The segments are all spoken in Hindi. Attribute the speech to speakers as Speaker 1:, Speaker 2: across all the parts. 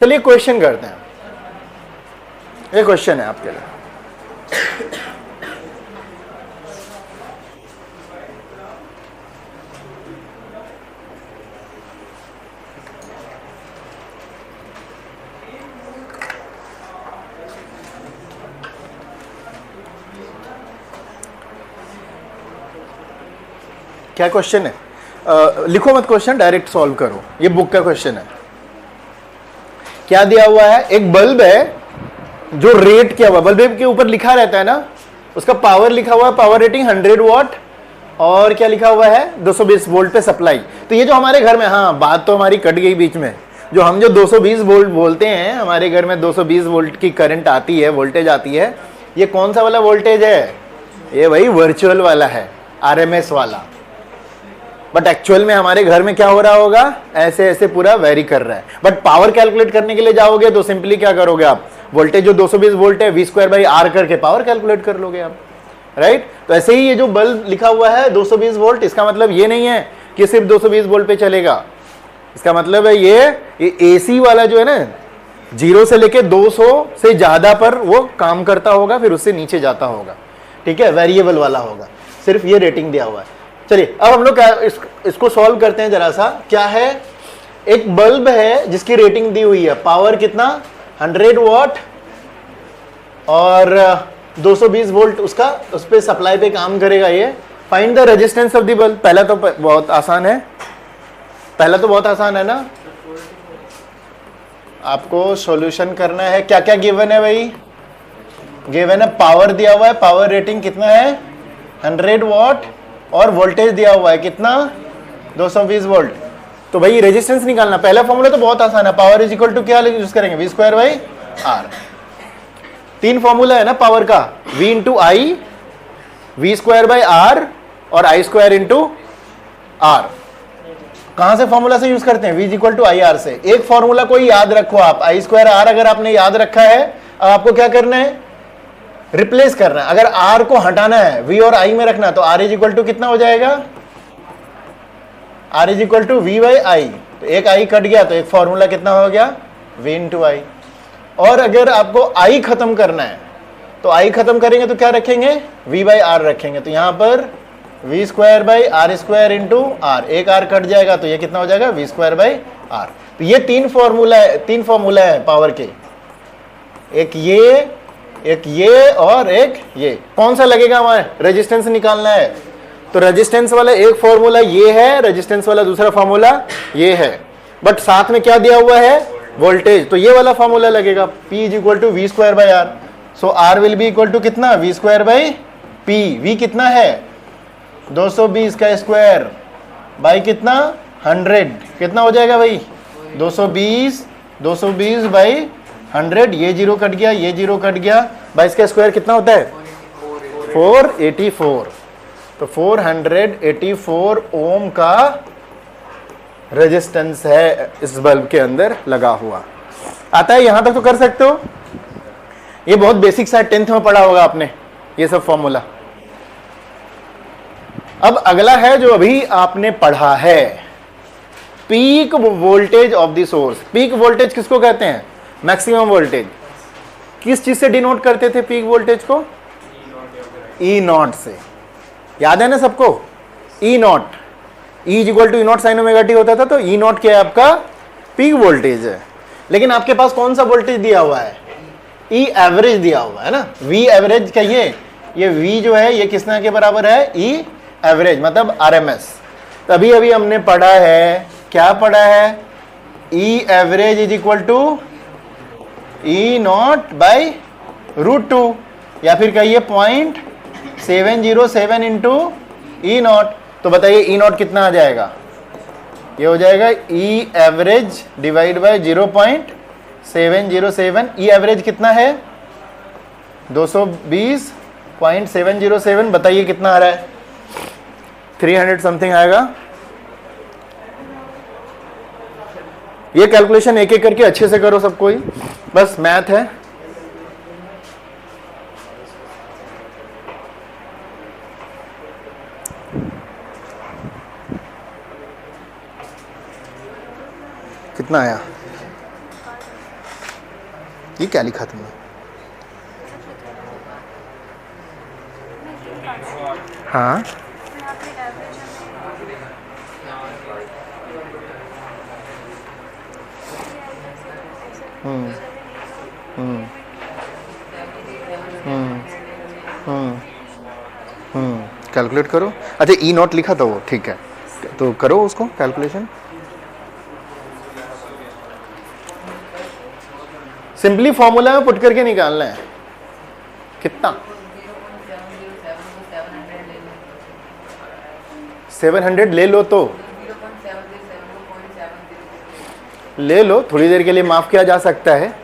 Speaker 1: चलिए क्वेश्चन करते हैं। ये क्वेश्चन है आपके लिए। क्या क्वेश्चन है? लिखो मत क्वेश्चन, डायरेक्ट सॉल्व करो। ये बुक का क्वेश्चन है। क्या दिया हुआ है? एक बल्ब है जो रेट किया हुआ, बल्ब के ऊपर लिखा रहता है ना, उसका पावर लिखा हुआ है, पावर रेटिंग 100 वॉट, और क्या लिखा हुआ है 220 वोल्ट पे सप्लाई। तो ये जो हमारे घर में, हाँ बात तो हमारी कट गई बीच में, जो हम जो 220 वोल्ट बोलते हैं, हमारे घर में 220 वोल्ट की करंट आती है, वोल्टेज आती है। ये कौन सा वाला वोल्टेज है? ये वही वर्चुअल वाला है, आरएमएस वाला। बट एक्चुअल में हमारे घर में क्या हो रहा होगा? ऐसे ऐसे पूरा वेरी कर रहा है। बट पावर कैलकुलेट करने के लिए जाओगे तो सिंपली क्या करोगे आप? वोल्टेज जो 220 वोल्ट है V²/R करके पावर कैलकुलेट कर लोगे आप, राइट? तो ऐसे ही ये जो बल्ब लिखा हुआ है 220 वोल्ट, इसका मतलब ये नहीं है कि सिर्फ 220 वोल्ट पे चलेगा। इसका मतलब है ये एसी वाला जो है ना, 0 से लेके 200 से ज्यादा पर वो काम करता होगा, फिर उससे नीचे जाता होगा, ठीक है? वेरिएबल वाला होगा। सिर्फ ये रेटिंग दिया हुआ है। चलिए अब हम लोग इसको सॉल्व करते हैं जरा सा। क्या है? एक बल्ब है जिसकी रेटिंग दी हुई है, पावर कितना 100 वॉट और 220 वोल्ट उसका, उस पे सप्लाई पे काम करेगा ये। Find the resistance of the bulb. पहला तो बहुत आसान है, ना? आपको सॉल्यूशन करना है। क्या क्या गिवन है भाई? गिवन है पावर दिया हुआ है, पावर रेटिंग कितना है 100 वॉट, और वोल्टेज दिया हुआ है कितना 220 वोल्ट। तो भाई रेजिस्टेंस निकालना। पहला फॉर्मूला तो बहुत आसान है, पावर इज इक्वल टू क्या यूज करेंगे? V²/R। 3 फॉर्मूला है ना पावर का, V इंटू आई, V²/R और I² इंटू R। कहां से फॉर्मूला से यूज करते हैं? V इक्वल टू IR से। एक फॉर्मूला कोई याद रखो आप, I²R अगर आपने याद रखा है, अब आपको क्या करना है? रिप्लेस करना है। अगर R को हटाना है, V और I में रखना, तो R इज इक्वल टू कितना हो जाएगा? R is equal to V/I। तो एक I कट गया तो एक फॉर्मूला कितना हो गया? V इंटू आई। और अगर आपको I खत्म करना है, तो I खत्म करेंगे तो क्या रखेंगे? V/R रखेंगे। तो यहां पर V²/R² इंटू R। एक R कट जाएगा तो ये कितना हो जाएगा? V²/R। तो ये 3 फॉर्मूला है पावर के, एक ये और एक ये। कौन सा लगेगा हमारे? रेजिस्टेंस निकालना है, तो रेजिस्टेंस वाला एक फॉर्मूला ये है, रेजिस्टेंस वाला दूसरा फॉर्मूला ये है। बट साथ में क्या दिया हुआ है? वोल्टेज। तो ये वाला फॉर्मूला लगेगा, P is equal to V²/R। So R will be equal to कितना? V²/P। V कितना है? 220 का स्क्वायर बाई कितना 100, कितना हो जाएगा भाई? 220 बाई 100। ये 0 कट गया, ये 0 कट गया, 22 का स्क्वायर कितना होता है? 484। तो 484 ओम का रेजिस्टेंस है इस बल्ब के अंदर लगा हुआ। आता है? यहां तक तो कर सकते हो। ये बहुत बेसिक सा 10th में पढ़ा होगा आपने ये सब फॉर्मूला। अब अगला है जो अभी आपने पढ़ा है, peak voltage of the source. Peak voltage किसको कहते हैं? Maximum voltage. किस चीज से डिनोट करते थे पीक वोल्टेज को? E0 से। याद है ना सबको? E0, E is equal to E0 sin ωt होता था। तो E0 क्या है? आपका पीक वोल्टेज है। लेकिन आपके पास कौन सा वोल्टेज दिया हुआ है? E एवरेज दिया हुआ है ना। V एवरेज कहिए, ये V जो है ये किसना के बराबर है? E एवरेज, मतलब RMS। तभी अभी हमने पढ़ा है, क्या पढ़ा है? E average is equal to E0/√2, या फिर कहिए 0.707 इंटू E0। तो बताइए E0 कितना आ जाएगा? ये हो जाएगा E average divide by 0.707। E average कितना है? 220.707। बताइए कितना आ रहा है? 300 समथिंग आएगा। ये कैलकुलेशन एक एक करके अच्छे से करो सबको ही, बस मैथ है। कितना आया? ये क्या लिखा तुमने? हाँ कैलकुलेट करो। अच्छा ई नॉट लिखा था वो, ठीक है, तो करो उसको कैलकुलेशन। सिंपली फॉर्मूला में पुट करके निकालना है। कितना? 700 ले लो, तो ले लो, थोड़ी देर के लिए माफ किया जा सकता है,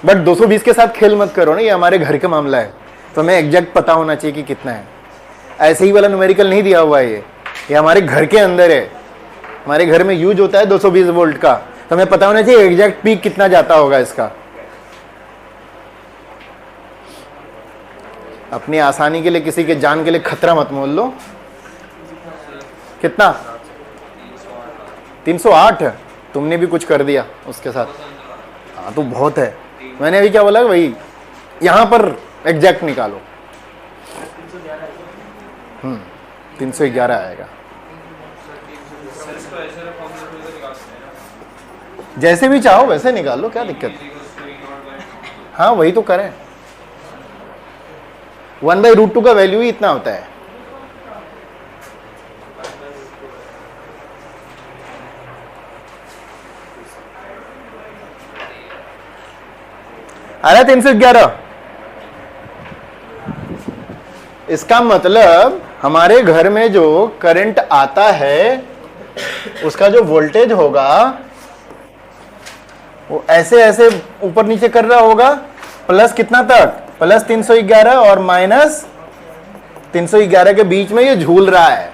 Speaker 1: बट 220 के साथ खेल मत करो ना, ये हमारे घर का मामला है, तो हमें एग्जैक्ट पता होना चाहिए कि कितना है। ऐसे ही वाला न्यूमेरिकल नहीं दिया हुआ है, ये हमारे घर के अंदर है, हमारे घर में यूज होता है 220 वोल्ट का, तो हमें पता होना चाहिए एग्जैक्ट पीक कितना जाता होगा इसका। अपनी आसानी के लिए किसी के जान के लिए खतरा मत मोल लो। कितना? 308। तुमने भी कुछ कर दिया उसके साथ। हाँ तो बहुत है। मैंने अभी क्या बोला भाई, यहां पर एग्जैक्ट निकालो। 311 आएगा। जैसे भी चाहो वैसे निकाल लो, क्या दिक्कत है। हाँ वही तो करें। 1/√2 का वैल्यू ही इतना होता है। आ रहा 311। इसका मतलब हमारे घर में जो करंट आता है उसका जो वोल्टेज होगा वो ऐसे ऐसे ऊपर नीचे कर रहा होगा, प्लस कितना तक, प्लस 311 और माइनस 311 के बीच में ये झूल रहा है।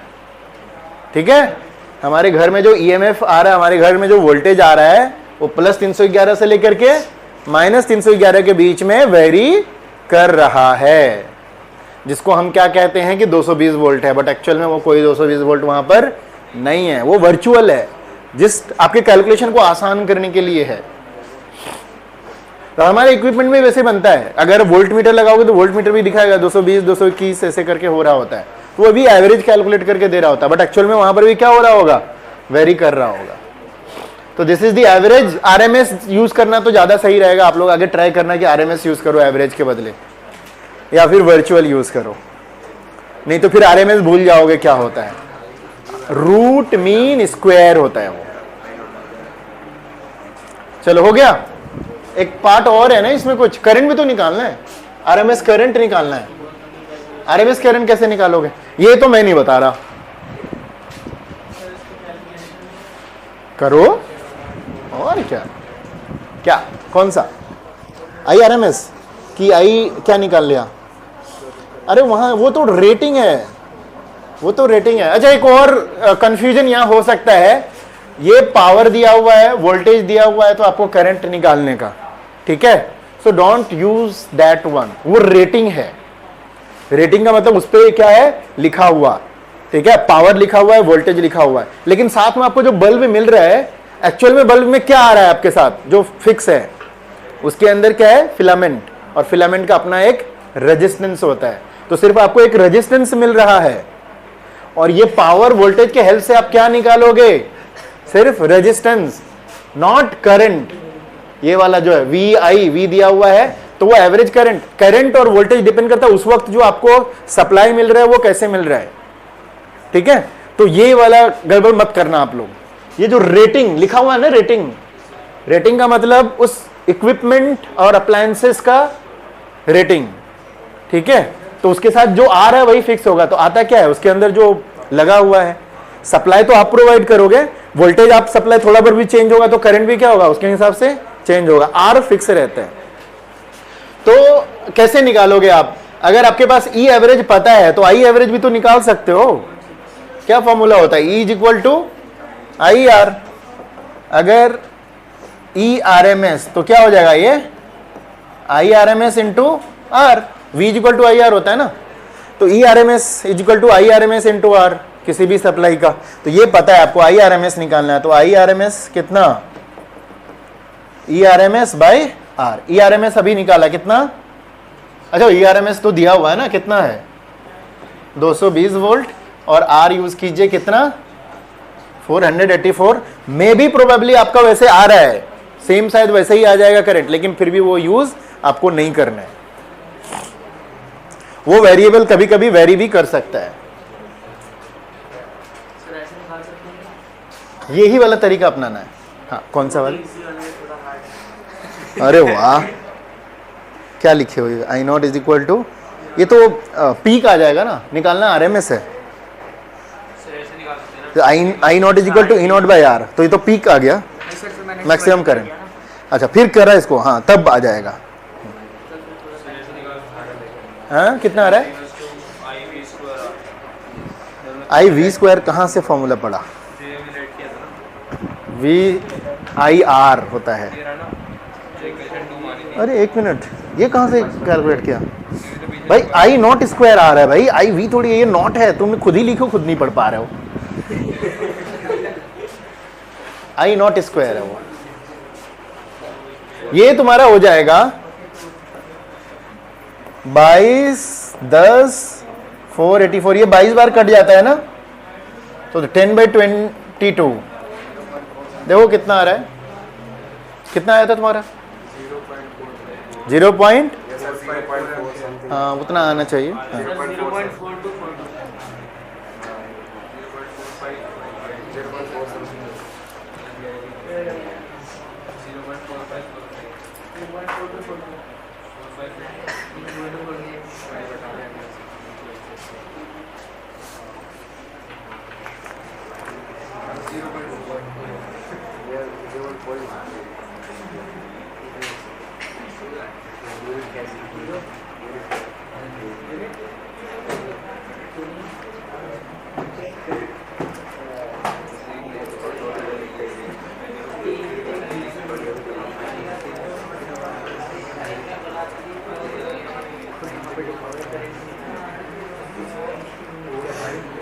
Speaker 1: ठीक है, हमारे घर में जो ईएमएफ आ रहा है, हमारे घर में जो वोल्टेज आ रहा है वो प्लस 311 से लेकर के माइनस 311 के बीच में वेरी कर रहा है, जिसको हम क्या कहते हैं कि 220 वोल्ट है, बट एक्चुअल में वो कोई 220 वोल्ट वहां पर नहीं है, वो वर्चुअल है, जिस आपके कैलकुलेशन को आसान करने के लिए है। तो हमारे इक्विपमेंट में वैसे बनता है, अगर वोल्ट मीटर लगाओगे तो वोल्ट मीटर भी दिखाएगा 220 221 ऐसे करके हो रहा होता है, तो वो भी एवरेज कैलकुलेट करके दे रहा होता है, बट एक्चुअल में वहां पर भी क्या हो रहा होगा, वेरी कर रहा होगा। तो this is the average. RMS use करना तो ज्यादा सही रहेगा, आप लोग आगे ट्राई करना कि आरएमएस यूज करो एवरेज के बदले, या फिर वर्चुअल यूज करो, नहीं तो फिर आरएमएस भूल जाओगे क्या होता है। रूट मीन स्क्वायर होता है वो। चलो हो गया। एक पार्ट और है ना इसमें, कुछ करंट भी तो निकालना है, आरएमएस करंट निकालना है। आरएमएस करंट कैसे निकालोगे ये तो मैं नहीं बता रहा, करो। और क्या क्या कौन सा आई आरएमएस की आई क्या निकाल लिया? अरे वहां वो तो रेटिंग है, वो तो रेटिंग है। अच्छा एक और कंफ्यूजन यहां हो सकता है, ये पावर दिया हुआ है, वोल्टेज दिया हुआ है, तो आपको करंट निकालने का, ठीक है, so don't use that one, वो रेटिंग है। रेटिंग का मतलब उस पर क्या है लिखा हुआ, ठीक है, पावर लिखा हुआ है, वोल्टेज लिखा हुआ है, लेकिन साथ में आपको जो बल्ब मिल रहा है, एक्चुअल में बल्ब में क्या आ रहा है आपके साथ जो फिक्स है, उसके अंदर क्या है, फिलामेंट, और फिलामेंट का अपना एक रेजिस्टेंस होता है, तो सिर्फ आपको एक रेजिस्टेंस मिल रहा है, और ये पावर वोल्टेज के हेल्प से आप क्या निकालोगे, सिर्फ रेजिस्टेंस, नॉट करंट। ये वाला जो है वी आई, वी दिया हुआ है तो वो एवरेज करंट, करंट और वोल्टेज डिपेंड करता है उस वक्त जो आपको सप्लाई मिल रहा है वो कैसे मिल रहा है, ठीक है। तो ये वाला गड़बड़ मत करना आप लोग। ये जो रेटिंग लिखा हुआ है ना, रेटिंग, रेटिंग का मतलब उस इक्विपमेंट और अप्लायंसेस का रेटिंग, ठीक है, तो उसके साथ जो आ रहा है वही फिक्स होगा। तो आता क्या है उसके अंदर जो लगा हुआ है, सप्लाई तो आप प्रोवाइड करोगे, वोल्टेज आप सप्लाई थोड़ा बहुत भी चेंज होगा तो करंट भी क्या होगा उसके हिसाब से चेंज होगा, आर फिक्स रहता है। तो कैसे निकालोगे आप, अगर आपके पास ई एवरेज पता है तो आई एवरेज भी तो निकाल सकते हो। क्या फॉर्मूला होता है, E is equal to I R. अगर ई आर एम एस तो क्या हो जाएगा, ये I R M S into R, V is equal to I R होता है ना, तो E R M S is equal to I R M S into R किसी भी सप्लाई का। तो ये पता है आपको आई आर एम एस निकालना है, तो आई आर एम एस कितना ERMS बाय R। ERMS अभी निकाला कितना, अच्छा ERMS तो दिया हुआ है ना, कितना है 220 वोल्ट, और R यूज कीजिए कितना 484। मे भी प्रोबेबली आपका वैसे आ रहा है, सेम शायद वैसे ही आ जाएगा करंट, लेकिन फिर भी वो यूज आपको नहीं करना है। वो वेरिएबल कभी कभी वेरी भी कर सकता है। यही वाला तरीका अपनाना है। हाँ कौन सा वाला, अरे वाह क्या लिखे हुए, I not is equal to, ये तो पीक आ जाएगा ना, निकालना आरएमएस है। I not is equal to E not by R, तो ये तो पीक आ गया, मैक्सिमम करंट। अच्छा फिर करा इसको, हाँ तब आ जाएगा। हाँ कितना आ रहा है, आई वी स्क्वायर कहाँ से फॉर्मूला पड़ा, वी आई आर होता है। अरे एक मिनट, ये कहाँ से कैलकुलेट किया भाई, आई नॉट स्क्वायर आ रहा है भाई, आई वी थोड़ी, ये नॉट है, तुम खुद ही लिखो, खुद नहीं पढ़ पा रहे हो। आई नॉट स्क्वायर है वो, ये तुम्हारा हो जाएगा 22 10 484, ये 22 बार कट जाता है ना, तो 10/22 देखो कितना आ रहा है, कितना आया था तुम्हारा 0 पॉइंट, हाँ उतना आना चाहिए। हाँ।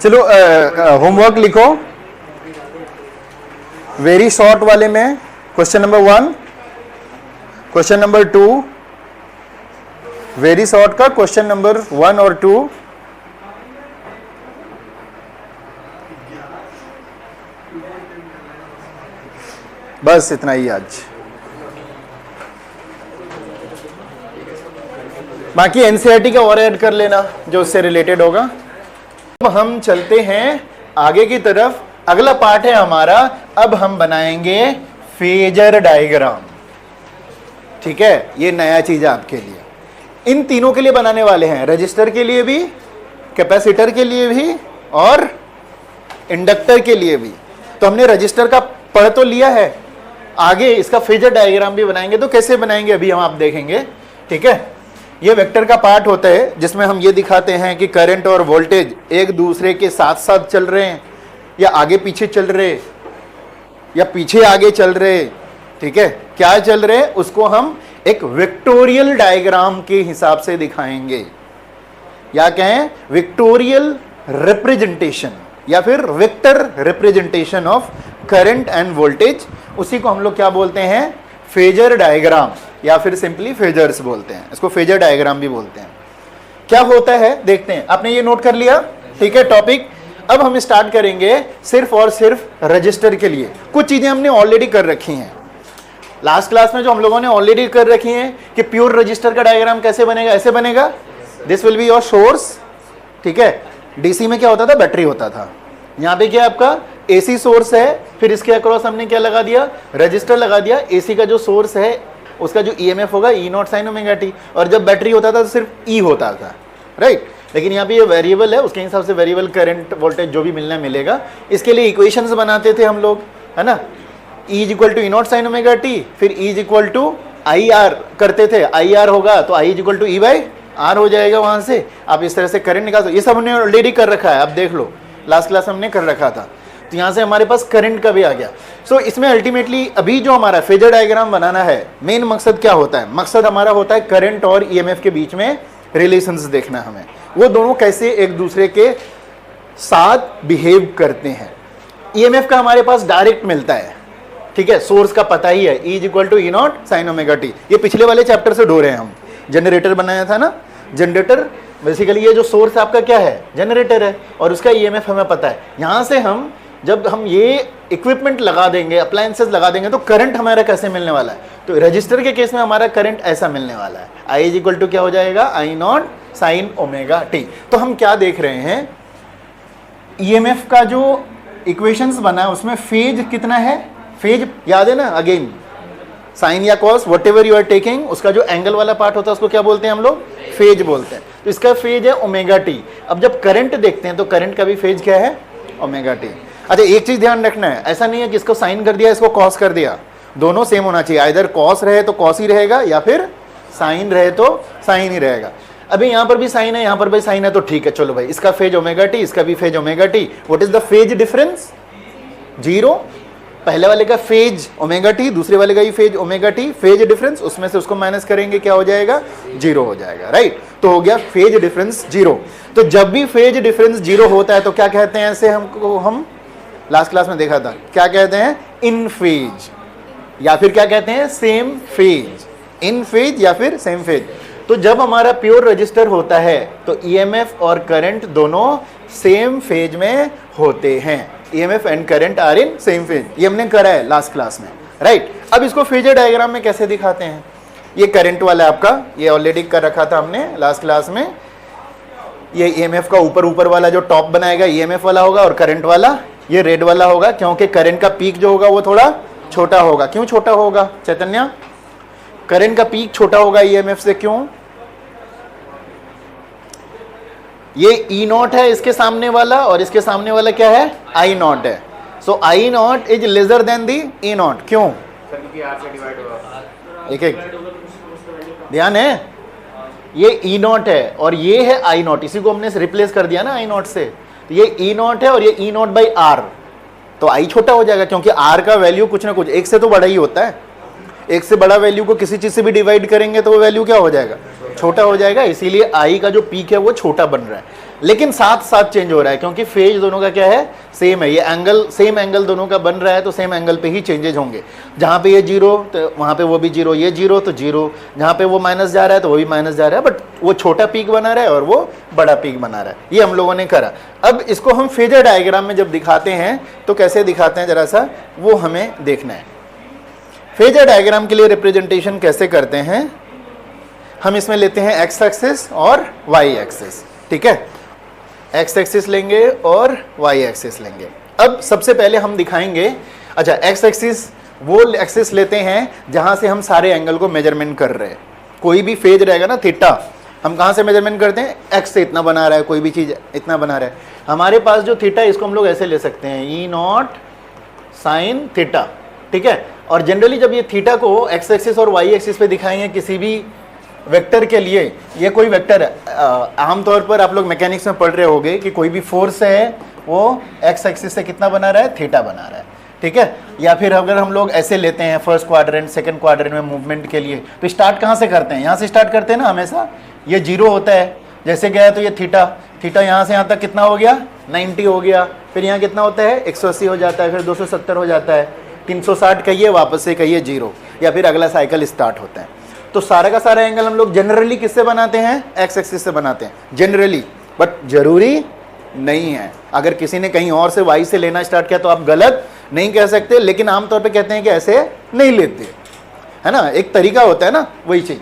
Speaker 1: चलो होमवर्क लिखो, वेरी शॉर्ट वाले में question number 1, question number 2, very short का क्वेश्चन नंबर 1 और 2, बस इतना ही आज। बाकी एनसीईआरटी का और ऐड कर लेना जो उससे रिलेटेड होगा। अब हम चलते हैं आगे की तरफ, अगला पार्ट है हमारा, अब हम बनाएंगे फेजर डायग्राम। ठीक है, ये नया चीज है आपके लिए, इन तीनों के लिए बनाने वाले हैं, रजिस्टर के लिए भी, कैपेसिटर के लिए भी और इंडक्टर के लिए भी। तो हमने रजिस्टर का पढ़ तो लिया है, आगे इसका फेजर डायग्राम भी बनाएंगे, तो कैसे बनाएंगे अभी हम आप देखेंगे। ठीक है, ये वेक्टर का पार्ट होता है जिसमें हम ये दिखाते हैं कि करंट और वोल्टेज एक दूसरे के साथ साथ चल रहे हैं, या आगे पीछे चल रहे, या पीछे आगे चल रहे। ठीक है, क्या चल रहे हैं उसको हम एक वेक्टोरियल डायग्राम के हिसाब से दिखाएंगे, या कहें विक्टोरियल रिप्रेजेंटेशन, या फिर vector representation of current end voltage. उसी को हम लोग क्या बोलते हैं, फेजर डायग्राम, या फिर सिंपली फेजर्स बोलते हैं, इसको फेजर डायग्राम भी बोलते हैं। क्या होता है देखते हैं, आपने ये नोट कर लिया। ठीक है, टॉपिक अब हम स्टार्ट करेंगे सिर्फ और सिर्फ रजिस्टर के लिए। कुछ चीजें हमने ऑलरेडी कर रखी हैं लास्ट क्लास में, जो हम लोगों ने ऑलरेडी कर रखी हैं कि प्योर रजिस्टर का डायग्राम कैसे बनेगा, ऐसे बनेगा, this will be your source. ठीक है, डीसी में क्या होता था, बैटरी होता था, यहाँ पे क्या आपका एसी सोर्स है, फिर इसके अक्रॉस हमने क्या लगा दिया, रजिस्टर लगा दिया। एसी का जो सोर्स है उसका जो ईएमएफ होगा ई नॉट साइन ओमेगा टी, और जब बैटरी होता था तो सिर्फ ई होता था, राइट। लेकिन यहाँ पे ये वेरिएबल है, उसके हिसाब से वेरिएबल करंट वोल्टेज जो भी मिलना मिलेगा। इसके लिए इक्वेशंस बनाते थे हम लोग, है ना, E is equal to E not sine omega T, फिर E is equal to I R करते थे, आई आर होगा तो I is equal to E by R हो जाएगा, वहां से आप इस तरह से करंट निकाल सकते। ये सब हमने ऑलरेडी कर रखा है, आप देख लो लास्ट क्लास हमने कर रखा था। तो यहाँ से हमारे पास करंट का भी आ गया। सो इसमें अल्टीमेटली अभी जो हमारा फेजर डायग्राम बनाना है, मेन मकसद क्या होता है, मकसद हमारा होता है करंट और ईएमएफ के बीच में रिलेशंस देखना हमें, वो दोनों कैसे एक दूसरे के साथ बिहेव करते हैं। ईएमएफ का हमारे पास डायरेक्ट मिलता है, ठीक है, सोर्स का पता ही है, E is equal to E not sine omega t. ये पिछले वाले चैप्टर से ढो रहे हैं हम, जनरेटर बनाया था ना, जनरेटर बेसिकली ये जो सोर्स आपका क्या है, जनरेटर है, और उसका ईएमएफ हमें पता है। यहाँ से हम जब हम ये इक्विपमेंट लगा देंगे, अप्लायंसेस लगा देंगे, तो करंट हमारा कैसे मिलने वाला है, तो रजिस्टर के केस में हमारा करंट ऐसा मिलने वाला है, आई इज इक्वल टू क्या हो जाएगा, आई नॉट साइन ओमेगा टी। तो हम क्या देख रहे हैं, ईएमएफ का जो इक्वेशंस बना है उसमें फेज कितना है, फेज याद है ना, अगेन साइन या cos whatever you are taking, उसका जो एंगल वाला पार्ट होता है उसको क्या बोलते हैं हम लोग, फेज बोलते हैं। तो इसका फेज है ओमेगा टी। अब जब करंट देखते हैं तो करंट का भी फेज क्या है, ओमेगा टी। अच्छा, एक चीज ध्यान रखना है, ऐसा नहीं है कि इसको साइन कर दिया इसको कॉस कर दिया, दोनों सेम होना चाहिए, इधर कॉस रहे तो कॉस ही रहेगा या फिर साइन रहे तो साइन ही रहेगा। अभी यहाँ पर भी साइन है, यहाँ पर भी साइन है, तो ठीक है, चलो भाई, इसका फेज ओमेगा टी, इसका भी phase omega T. What is the phase difference, zero. पहले वाले का फेज ओमेगा टी, दूसरे वाले का ही phase omega T, phase difference, उसमें से उसको माइनस करेंगे क्या हो जाएगा, जीरो हो जाएगा, राइट। तो हो गया फेज डिफरेंस जीरो। तो जब भी फेज डिफरेंस जीरो होता है तो क्या कहते हैं ऐसे, हमको हम लास्ट क्लास में देखा था, क्या कहते हैं, इन फेज, या फिर क्या कहते हैं, सेम फेज, इन फेज या फिर सेम फेज। तो जब हमारा प्योर रजिस्टर होता है तो ईएमएफ और करंट दोनों सेम फेज में होते हैं, EMF and current are in same phase. ये हमने करा है लास्ट क्लास में, राइट। अब इसको फेजर डायग्राम में कैसे दिखाते हैं, ये करंट वाला आपका, ये ऑलरेडी कर रखा था हमने लास्ट क्लास में। ये ईएमएफ का ऊपर वाला जो टॉप बनाएगा ईएमएफ वाला होगा, और करंट वाला ये रेड वाला होगा, क्योंकि करंट का पीक जो होगा वो थोड़ा छोटा होगा। क्यों छोटा होगा चैतन्य, करंट का पीक छोटा होगा ईएमएफ से, क्यों, ये ई नॉट है इसके सामने वाला, और इसके सामने वाला क्या है, आई नॉट है। So I not is lesser than the E not, क्यों, एक एक ध्यान है, ये ई नॉट है और ये है आई नॉट, इसी को हमने रिप्लेस कर दिया ना आई नॉट से, तो ये ई नॉट है और ये ई नॉट बाई आर, तो आई छोटा हो जाएगा, क्योंकि आर का वैल्यू कुछ ना कुछ एक से तो बड़ा ही होता है, एक से बड़ा वैल्यू को किसी चीज से भी डिवाइड करेंगे तो वो वैल्यू क्या हो जाएगा, छोटा हो जाएगा। इसीलिए आई का जो पीक है वो छोटा बन रहा है, लेकिन साथ साथ चेंज हो रहा है, क्योंकि फेज दोनों का क्या है, सेम है, ये एंगल सेम एंगल दोनों का बन रहा है, तो सेम एंगल पे ही चेंजेज होंगे। जहाँ पे ये जीरो तो वहाँ पे वो भी जीरो, ये जीरो तो जीरो, जहाँ पे वो माइनस जा रहा है तो वो भी माइनस जा रहा है, बट वो छोटा पीक बना रहा है और वो बड़ा पीक बना रहा है। ये हम लोगों ने करा। अब इसको हम फेजर डायग्राम में जब दिखाते हैं तो कैसे दिखाते हैं, जरा सा वो हमें देखना है। फेजर डायग्राम के लिए रिप्रेजेंटेशन कैसे करते हैं, हम इसमें लेते हैं एक्स एक्सिस और वाई एक्सिस, ठीक है, एक्स एक्सिस लेंगे और वाई एक्सिस लेंगे। अब सबसे पहले हम दिखाएंगे, अच्छा एक्स एक्सिस वो एक्सिस लेते हैं जहां से हम सारे एंगल को मेजरमेंट कर रहे हैं। कोई भी फेज रहेगा ना, थीटा, हम कहां से मेजरमेंट करते हैं, एक्स से इतना बना रहा है, कोई भी चीज इतना बना रहा है, हमारे पास जो थीटा इसको हम लोग ऐसे ले सकते हैं, ई नॉट साइन थीटा, ठीक है। और जनरली जब ये थीटा को एक्स एक्सिस और वाई एक्सिस पे दिखाएंगे किसी भी वेक्टर के लिए, ये कोई वेक्टर है, आमतौर पर आप लोग मैकेनिक्स में पढ़ रहे होंगे कि कोई भी फोर्स है वो एक्स एक्सिस से कितना बना रहा है, थीटा बना रहा है, ठीक है। या फिर अगर हम लोग ऐसे लेते हैं फर्स्ट क्वाड्रेंट सेकंड क्वाड्रेंट में मूवमेंट के लिए, तो स्टार्ट कहाँ से करते हैं, यहाँ से स्टार्ट करते हैं ना हमेशा, ये जीरो होता है, जैसे गया तो ये थीटा, थीटा यहाँ से यहाँ तक कितना हो गया, 90 हो गया, फिर यहाँ कितना होता है 180 हो जाता है, फिर 270 हो जाता है, 360 कहिए, वापस से कहिए जीरो, या फिर अगला साइकिल स्टार्ट होता है। तो सारा का सारा एंगल हम लोग जनरली किससे बनाते हैं, एक्स एक्सिस से बनाते हैं जनरली, बट जरूरी नहीं है। अगर किसी ने कहीं और से वाई से लेना स्टार्ट किया तो आप गलत नहीं कह सकते, लेकिन आमतौर पे कहते हैं कि ऐसे नहीं लेते, है ना, एक तरीका होता है ना, वही चीज।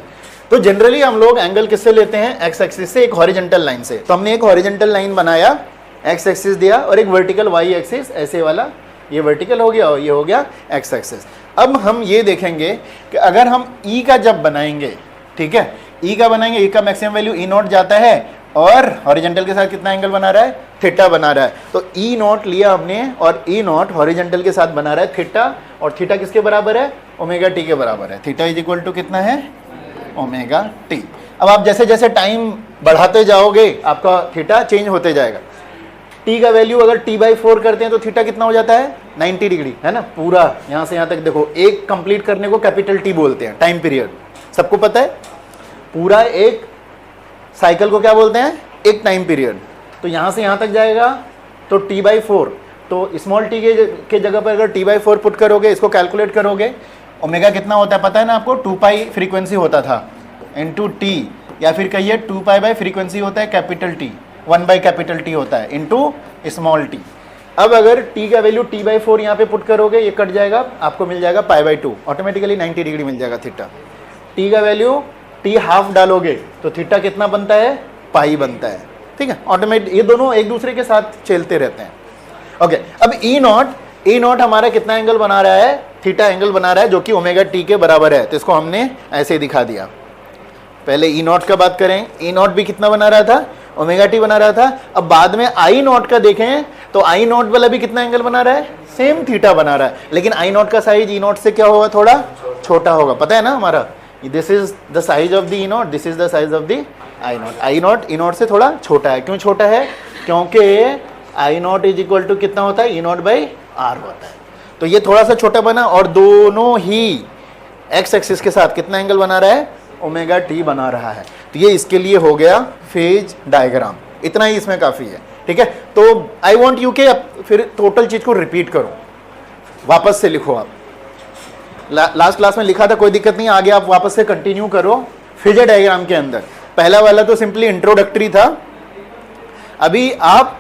Speaker 1: तो जनरली हम लोग एंगल किससे लेते हैं, एक्स एक्सिस से, एक हॉरिजॉन्टल लाइन से। तो हमने एक हॉरिजॉन्टल लाइन बनाया, एक्स एक्सिस दिया, और एक वर्टिकल वाई एक्सिस ऐसे वाला, ये वर्टिकल हो गया और ये हो गया एक्स एक्सिस। अब हम ये देखेंगे कि अगर हम ई का जब बनाएंगे, ठीक है, ई का बनाएंगे, ई का मैक्सिमम वैल्यू ई नॉट जाता है, और हॉरिजॉन्टल के साथ कितना एंगल बना रहा है, थीटा बना रहा है। तो ई नॉट लिया हमने, और ई नॉट हॉरिजॉन्टल के साथ बना रहा है थीटा, और थीटा किसके बराबर है, ओमेगा टी के बराबर है। थीटा इज इक्वल टू कितना है, ओमेगा टी। अब आप जैसे जैसे टाइम बढ़ाते जाओगे आपका थीटा चेंज होते जाएगा। टी का वैल्यू अगर t/4 करते हैं तो थीटा कितना हो जाता है, 90 डिग्री, है ना, पूरा यहाँ से यहाँ तक देखो, एक कंप्लीट करने को कैपिटल टी बोलते हैं, टाइम पीरियड, सबको पता है, पूरा एक साइकिल को क्या बोलते हैं, एक टाइम पीरियड। तो यहाँ से यहाँ तक जाएगा तो t/4, तो स्मॉल टी के जगह पर अगर t/4 पुट करोगे, इसको कैलकुलेट करोगे, ओमेगा कितना होता है पता है ना आपको, 2 फ्रीक्वेंसी होता था इंटू टी, या फिर कहिए 2 फ्रीक्वेंसी होता है कैपिटल टी, 1/T होता है इंटू स्मॉल टी। अब अगर t का वैल्यू t/4 यहाँ पे पुट करोगे, ये कट जाएगा, आपको मिल जाएगा π/2, ऑटोमेटिकली 90 डिग्री मिल जाएगा थीटा। t का वैल्यू t हाफ डालोगे तो थीटा कितना बनता है, पाई बनता है, ठीक है, ऑटोमेटिक ये दोनों एक दूसरे के साथ चलते रहते हैं। ओके, अब ई नॉट हमारा कितना एंगल बना रहा है, थीटा एंगल बना रहा है, जो कि ओमेगा टी के बराबर है, तो इसको हमने ऐसे ही दिखा दिया। पहले ई नॉट का बात करें, ई नॉट भी कितना बना रहा था, ओमेगा टी बना रहा था। अब बाद में आई नॉट का देखें तो आई नॉट वाला भी कितना एंगल बना रहा है, सेम थीटा बना रहा है, लेकिन आई नॉट का साइज ई नॉट से क्या होगा, थोड़ा छोटा होगा, पता है ना हमारा, this is the size of the E not, this is the size of the I not. I not E not से थोड़ा छोटा है, क्यों छोटा है, क्योंकि आई नॉट इज इक्वल टू कितना होता है, ई नॉट बाई आर होता है, तो ये थोड़ा सा छोटा बना, और दोनों ही एक्स एक्सिस के साथ कितना एंगल बना रहा है, ओमेगा टी बना रहा है। तो ये इसके लिए हो गया फेज डायग्राम, इतना ही इसमें काफी है, ठीक है। तो आई वॉन्ट यू के फिर टोटल चीज को रिपीट करो, वापस से लिखो। आप लास्ट क्लास में लिखा था, कोई दिक्कत नहीं, आगे आप वापस से कंटिन्यू करो फेजर डायग्राम के अंदर। पहला वाला तो सिंपली इंट्रोडक्टरी था, अभी आप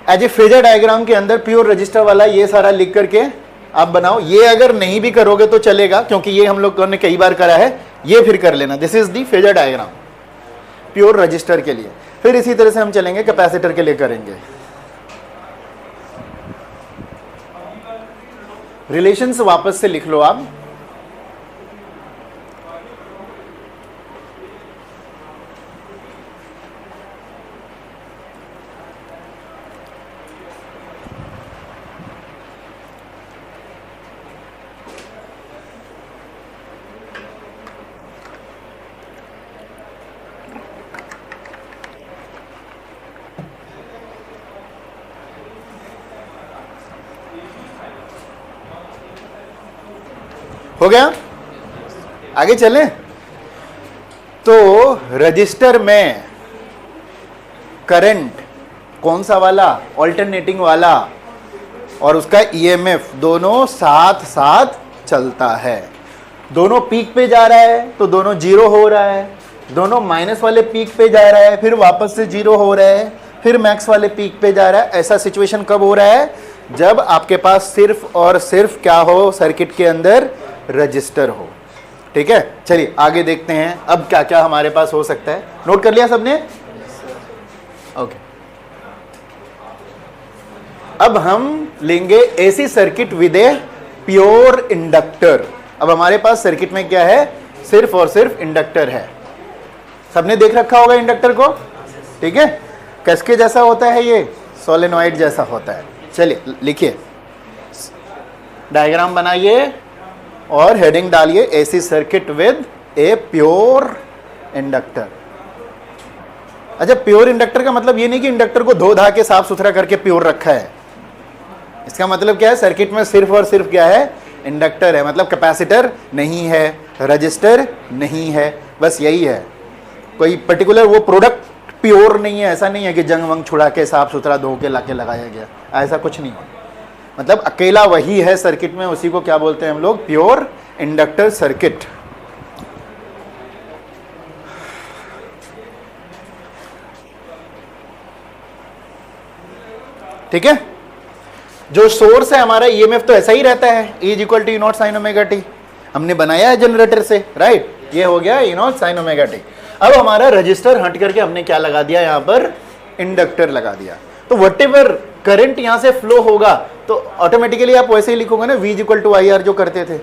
Speaker 1: एज ए फेजर डायग्राम के अंदर प्योर रजिस्टर वाला ये सारा लिख करके आप बनाओ। ये अगर नहीं भी करोगे तो चलेगा, क्योंकि ये हम लोगों ने कई बार करा है, ये फिर कर लेना। This is the phasor diagram pure resistor के लिए। फिर इसी तरह से हम चलेंगे कैपेसिटर के लिए करेंगे। रिलेशंस वापस से लिख लो आप। हो गया, आगे चले। तो रजिस्टर में करंट कौन सा वाला, ऑल्टरनेटिंग वाला, और उसका ईएमएफ दोनों साथ साथ चलता है। दोनों पीक पे जा रहा है तो दोनों जीरो हो रहा है, दोनों माइनस वाले पीक पे जा रहा है, फिर वापस से जीरो हो रहा है, फिर मैक्स वाले पीक पे जा रहा है। ऐसा सिचुएशन कब हो रहा है, जब आपके पास सिर्फ और सिर्फ क्या हो, सर्किट के अंदर रजिस्टर हो, ठीक है। चलिए आगे देखते हैं अब क्या क्या हमारे पास हो सकता है। नोट कर लिया सबने, ओके। अब हम लेंगे AC circuit with a pure inductor. अब हमारे पास सर्किट में क्या है, सिर्फ और सिर्फ इंडक्टर है। सबने देख रखा होगा इंडक्टर को, ठीक है। किसके जैसा होता है, ये सोलेनॉइड जैसा होता है। चलिए लिखिए, डायग्राम बनाइए और हेडिंग डालिए AC circuit with a pure inductor. अच्छा, प्योर इंडक्टर का मतलब ये नहीं कि इंडक्टर को धो धा के साफ सुथरा करके प्योर रखा है। इसका मतलब क्या है, सर्किट में सिर्फ और सिर्फ क्या है, इंडक्टर है, मतलब कैपेसिटर नहीं है, रजिस्टर नहीं है, बस यही है। कोई पर्टिकुलर वो प्रोडक्ट प्योर नहीं है, ऐसा नहीं है कि जंग वंग छुड़ा के साफ सुथरा धो के लाके लगाया गया, ऐसा कुछ नहीं है। मतलब अकेला वही है सर्किट में, उसी को क्या बोलते हैं हम लोग, प्योर इंडक्टर सर्किट। ठीक है। जो सोर्स है हमारा ईएमएफ तो ऐसा ही रहता है, E = E0 sin omega T. हमने बनाया है जनरेटर से, राइट, ये हो गया E0 sin ओमेगा टी। अब हमारा रजिस्टर हट करके हमने क्या लगा दिया, यहां पर इंडक्टर लगा दिया। तो व्हाटएवर करंट यहां से फ्लो होगा तो ऑटोमेटिकली आप वैसे ही लिखोगे ना, V = IR जो करते थे।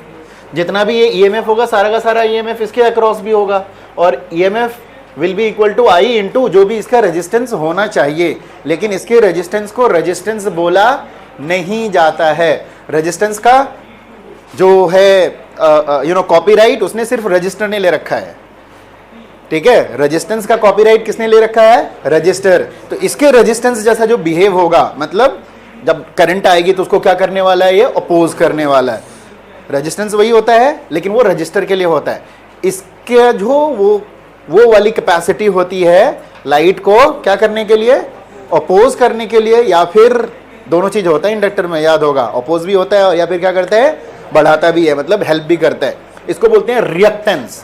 Speaker 1: जितना भी ये ईएमएफ होगा सारा का सारा ईएमएफ इसके अक्रॉस भी होगा, और EMF will be equal to I into जो भी इसका रेजिस्टेंस होना चाहिए। लेकिन इसके रेजिस्टेंस को रेजिस्टेंस बोला नहीं जाता है। रेजिस्टेंस का जो है कॉपीराइट उसने सिर्फ रजिस्टर ने ले रखा है, ठीक है। रेजिस्टेंस का कॉपीराइट किसने ले रखा है, रजिस्टर। तो इसके रेजिस्टेंस जैसा जो बिहेव होगा, मतलब जब करंट आएगी तो उसको क्या करने वाला है, ये अपोज करने वाला है। रेजिस्टेंस वही होता है लेकिन वो रजिस्टर के लिए होता है। इसके जो वो वाली कैपेसिटी होती है लाइट को क्या करने के लिए, अपोज करने के लिए, या फिर दोनों चीज होता है इंडक्टर में, याद होगा, अपोज भी होता है या फिर क्या करता है, बढ़ाता भी है, मतलब हेल्प भी करता है। इसको बोलते हैं रिएक्टेंस।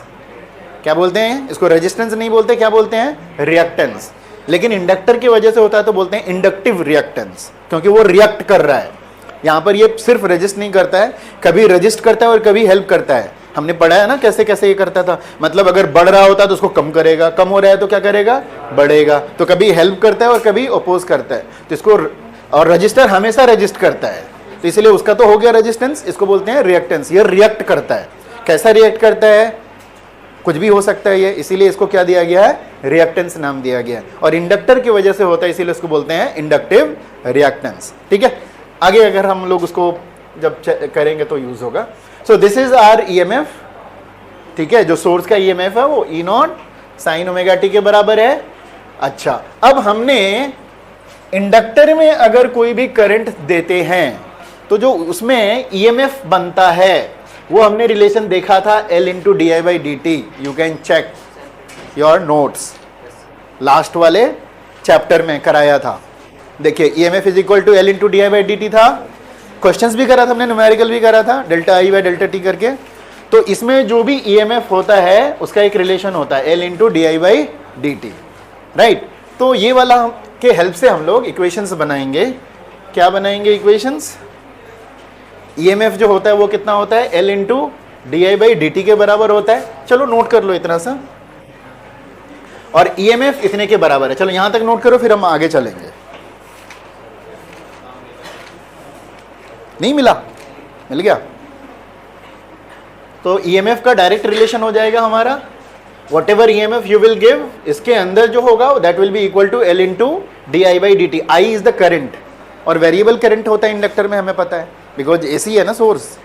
Speaker 1: क्या बोलते हैं इसको? रेजिस्टेंस नहीं बोलते, क्या बोलते हैं? रिएक्टेंस। लेकिन इंडक्टर की वजह से होता है तो बोलते हैं इंडक्टिव रिएक्टेंस, क्योंकि वो रिएक्ट कर रहा है। यहां पर ये सिर्फ रेजिस्ट नहीं करता है, कभी रेजिस्ट करता है और कभी हेल्प करता है। हमने पढ़ा है ना कैसे कैसे ये करता था, मतलब अगर बढ़ रहा होता तो उसको कम करेगा, कम हो रहा है तो क्या करेगा, बढ़ेगा। तो कभी हेल्प करता है और कभी अपोज करता है। तो इसको, और रजिस्टर हमेशा रेजिस्ट करता है, तो इसलिए उसका तो हो गया रेजिस्टेंस, इसको बोलते हैं रिएक्टेंस। ये रिएक्ट करता है। कैसा रिएक्ट करता है? कुछ भी हो सकता है ये, इसीलिए इसको क्या दिया गया है, रिएक्टेंस नाम दिया गया है। और इंडक्टर की वजह से होता है, इसीलिए इसको बोलते हैं इंडक्टिव रिएक्टेंस। ठीक है, आगे अगर हम लोग उसको जब करेंगे तो यूज होगा। So this is our EMF. ठीक है, जो सोर्स का ईएमएफ है वो E not sine omega t के बराबर है। अच्छा, अब हमने इंडक्टर में अगर कोई भी करंट देते हैं तो जो उसमें ईएमएफ बनता है वो हमने रिलेशन देखा था L into D I by D t. You can check your notes, last वाले चैप्टर में कराया था। देखिए EMF is equal to L into D I by D t था, क्वेश्चंस भी करा था हमने, न्यूमेरिकल भी करा था, delta i by delta t करके। तो इसमें जो भी ईएमएफ होता है उसका एक रिलेशन होता है L into D I by D T, right. तो ये वाला के हेल्प से हम लोग इक्वेशंस बनाएंगे। क्या बनाएंगे इक्वेशंस? ईएमएफ जो होता है वो कितना होता है, L into D I by D T के बराबर होता है। चलो नोट कर लो इतना सा, और ईएमएफ इतने के बराबर है। चलो यहां तक नोट करो, फिर हम आगे चलेंगे। नहीं मिला? मिल गया? तो ईएमएफ का डायरेक्ट रिलेशन हो जाएगा हमारा, whatever EMF you will give, इसके अंदर जो होगा that will be equal to L into D I by D t. I is the current, और वेरिएबल करंट होता है इंडक्टर में, हमें पता है, बिकॉज एसी है ना सोर्स।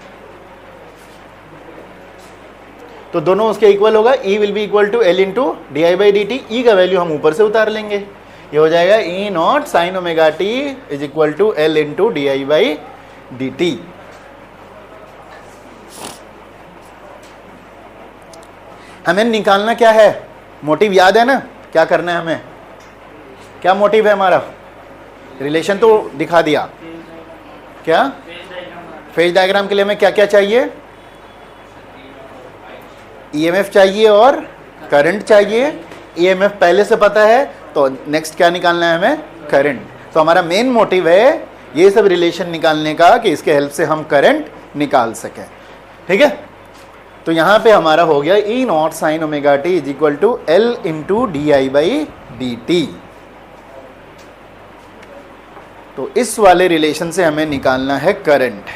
Speaker 1: तो दोनों उसके इक्वल होगा, E will be equal to L into D I by D T. E का वैल्यू हम ऊपर से उतार लेंगे, ये हो जाएगा E naught sine omega t is equal to L into D I by D t. हमें निकालना क्या है, मोटिव याद है ना, क्या करना है हमें, क्या मोटिव है हमारा? रिलेशन तो दिखा दिया, क्या फेज डायग्राम के लिए हमें क्या क्या चाहिए? ईएमएफ चाहिए और करंट चाहिए। ईएमएफ पहले से पता है, तो नेक्स्ट क्या निकालना है हमें, करंट। तो हमारा मेन मोटिव है ये सब रिलेशन निकालने का, कि इसके हेल्प से हम करंट निकाल सकें। ठीक है, तो यहां पे हमारा हो गया E naught sine omega t is equal to L into D I by D t. तो इस वाले रिलेशन से हमें निकालना है करंट।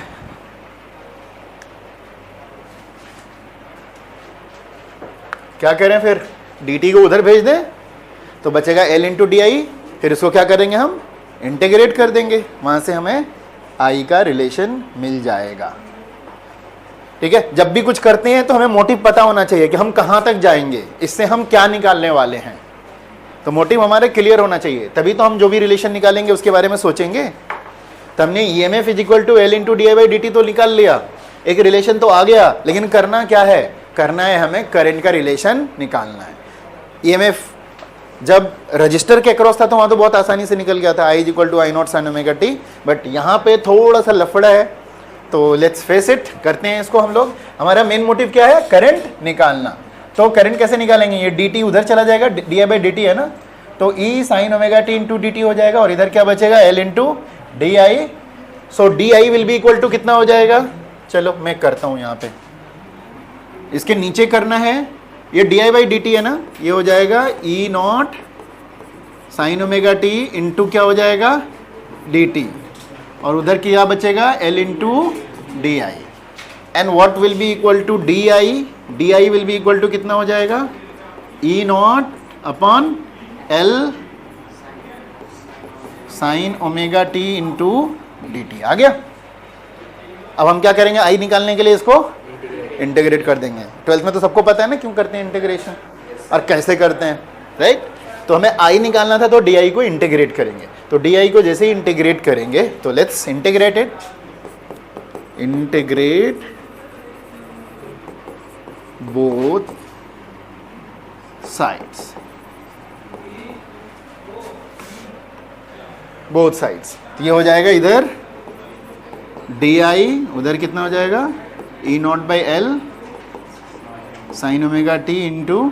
Speaker 1: क्या करें फिर, dt को उधर भेज दें तो बचेगा L इंटू डी आई, फिर इसको क्या करेंगे हम, इंटीग्रेट कर देंगे, वहां से हमें I का रिलेशन मिल जाएगा। ठीक है, जब भी कुछ करते हैं तो हमें मोटिव पता होना चाहिए कि हम कहां तक जाएंगे, इससे हम क्या निकालने वाले हैं। तो मोटिव हमारे क्लियर होना चाहिए, तभी तो हम जो भी रिलेशन निकालेंगे उसके बारे में सोचेंगे। तो हमने EMF is equal to L into D I by D t तो निकाल लिया, एक रिलेशन तो आ गया, लेकिन करना क्या है, करना है हमें करंट का रिलेशन निकालना है। ईएमएफ जब रजिस्टर के अक्रॉस था तो वहां तो बहुत आसानी से निकल गया था, I is equal to I not sine omega T. But यहाँ पे थोड़ा सा लफड़ा है, तो लेट्स फेस इट, करते हैं इसको हम लोग। हमारा मेन मोटिव क्या है, करंट निकालना। तो करंट कैसे निकालेंगे, ये dt उधर चला जाएगा, d I by D t है ना, तो E sine omega T into D t हो जाएगा, और इधर क्या बचेगा, L into D i. So d I will be equal to कितना हो जाएगा, चलो मैं करता हूँ यहाँ पे, इसके नीचे करना है, ये D I by D t है ना, ये हो जाएगा E naught sine omega T into क्या हो जाएगा, डी टी, और उधर क्या बचेगा, L into D I. And what will be equal to D I, D I will be equal to कितना हो जाएगा, E not upon L sine omega T into D T. आ गया। अब हम क्या करेंगे, आई निकालने के लिए इसको इंटीग्रेट कर देंगे। 12th में तो सबको पता है ना क्यों करते हैं इंटीग्रेशन और कैसे करते हैं, राइट। तो हमें आई निकालना था तो डी आई को इंटीग्रेट करेंगे। तो डी आई को जैसे ही इंटीग्रेट करेंगे तो let's integrate it, integrate both sides, both sides. तो ये हो जाएगा इधर डी आई, उधर कितना हो जाएगा E not by L sine omega T into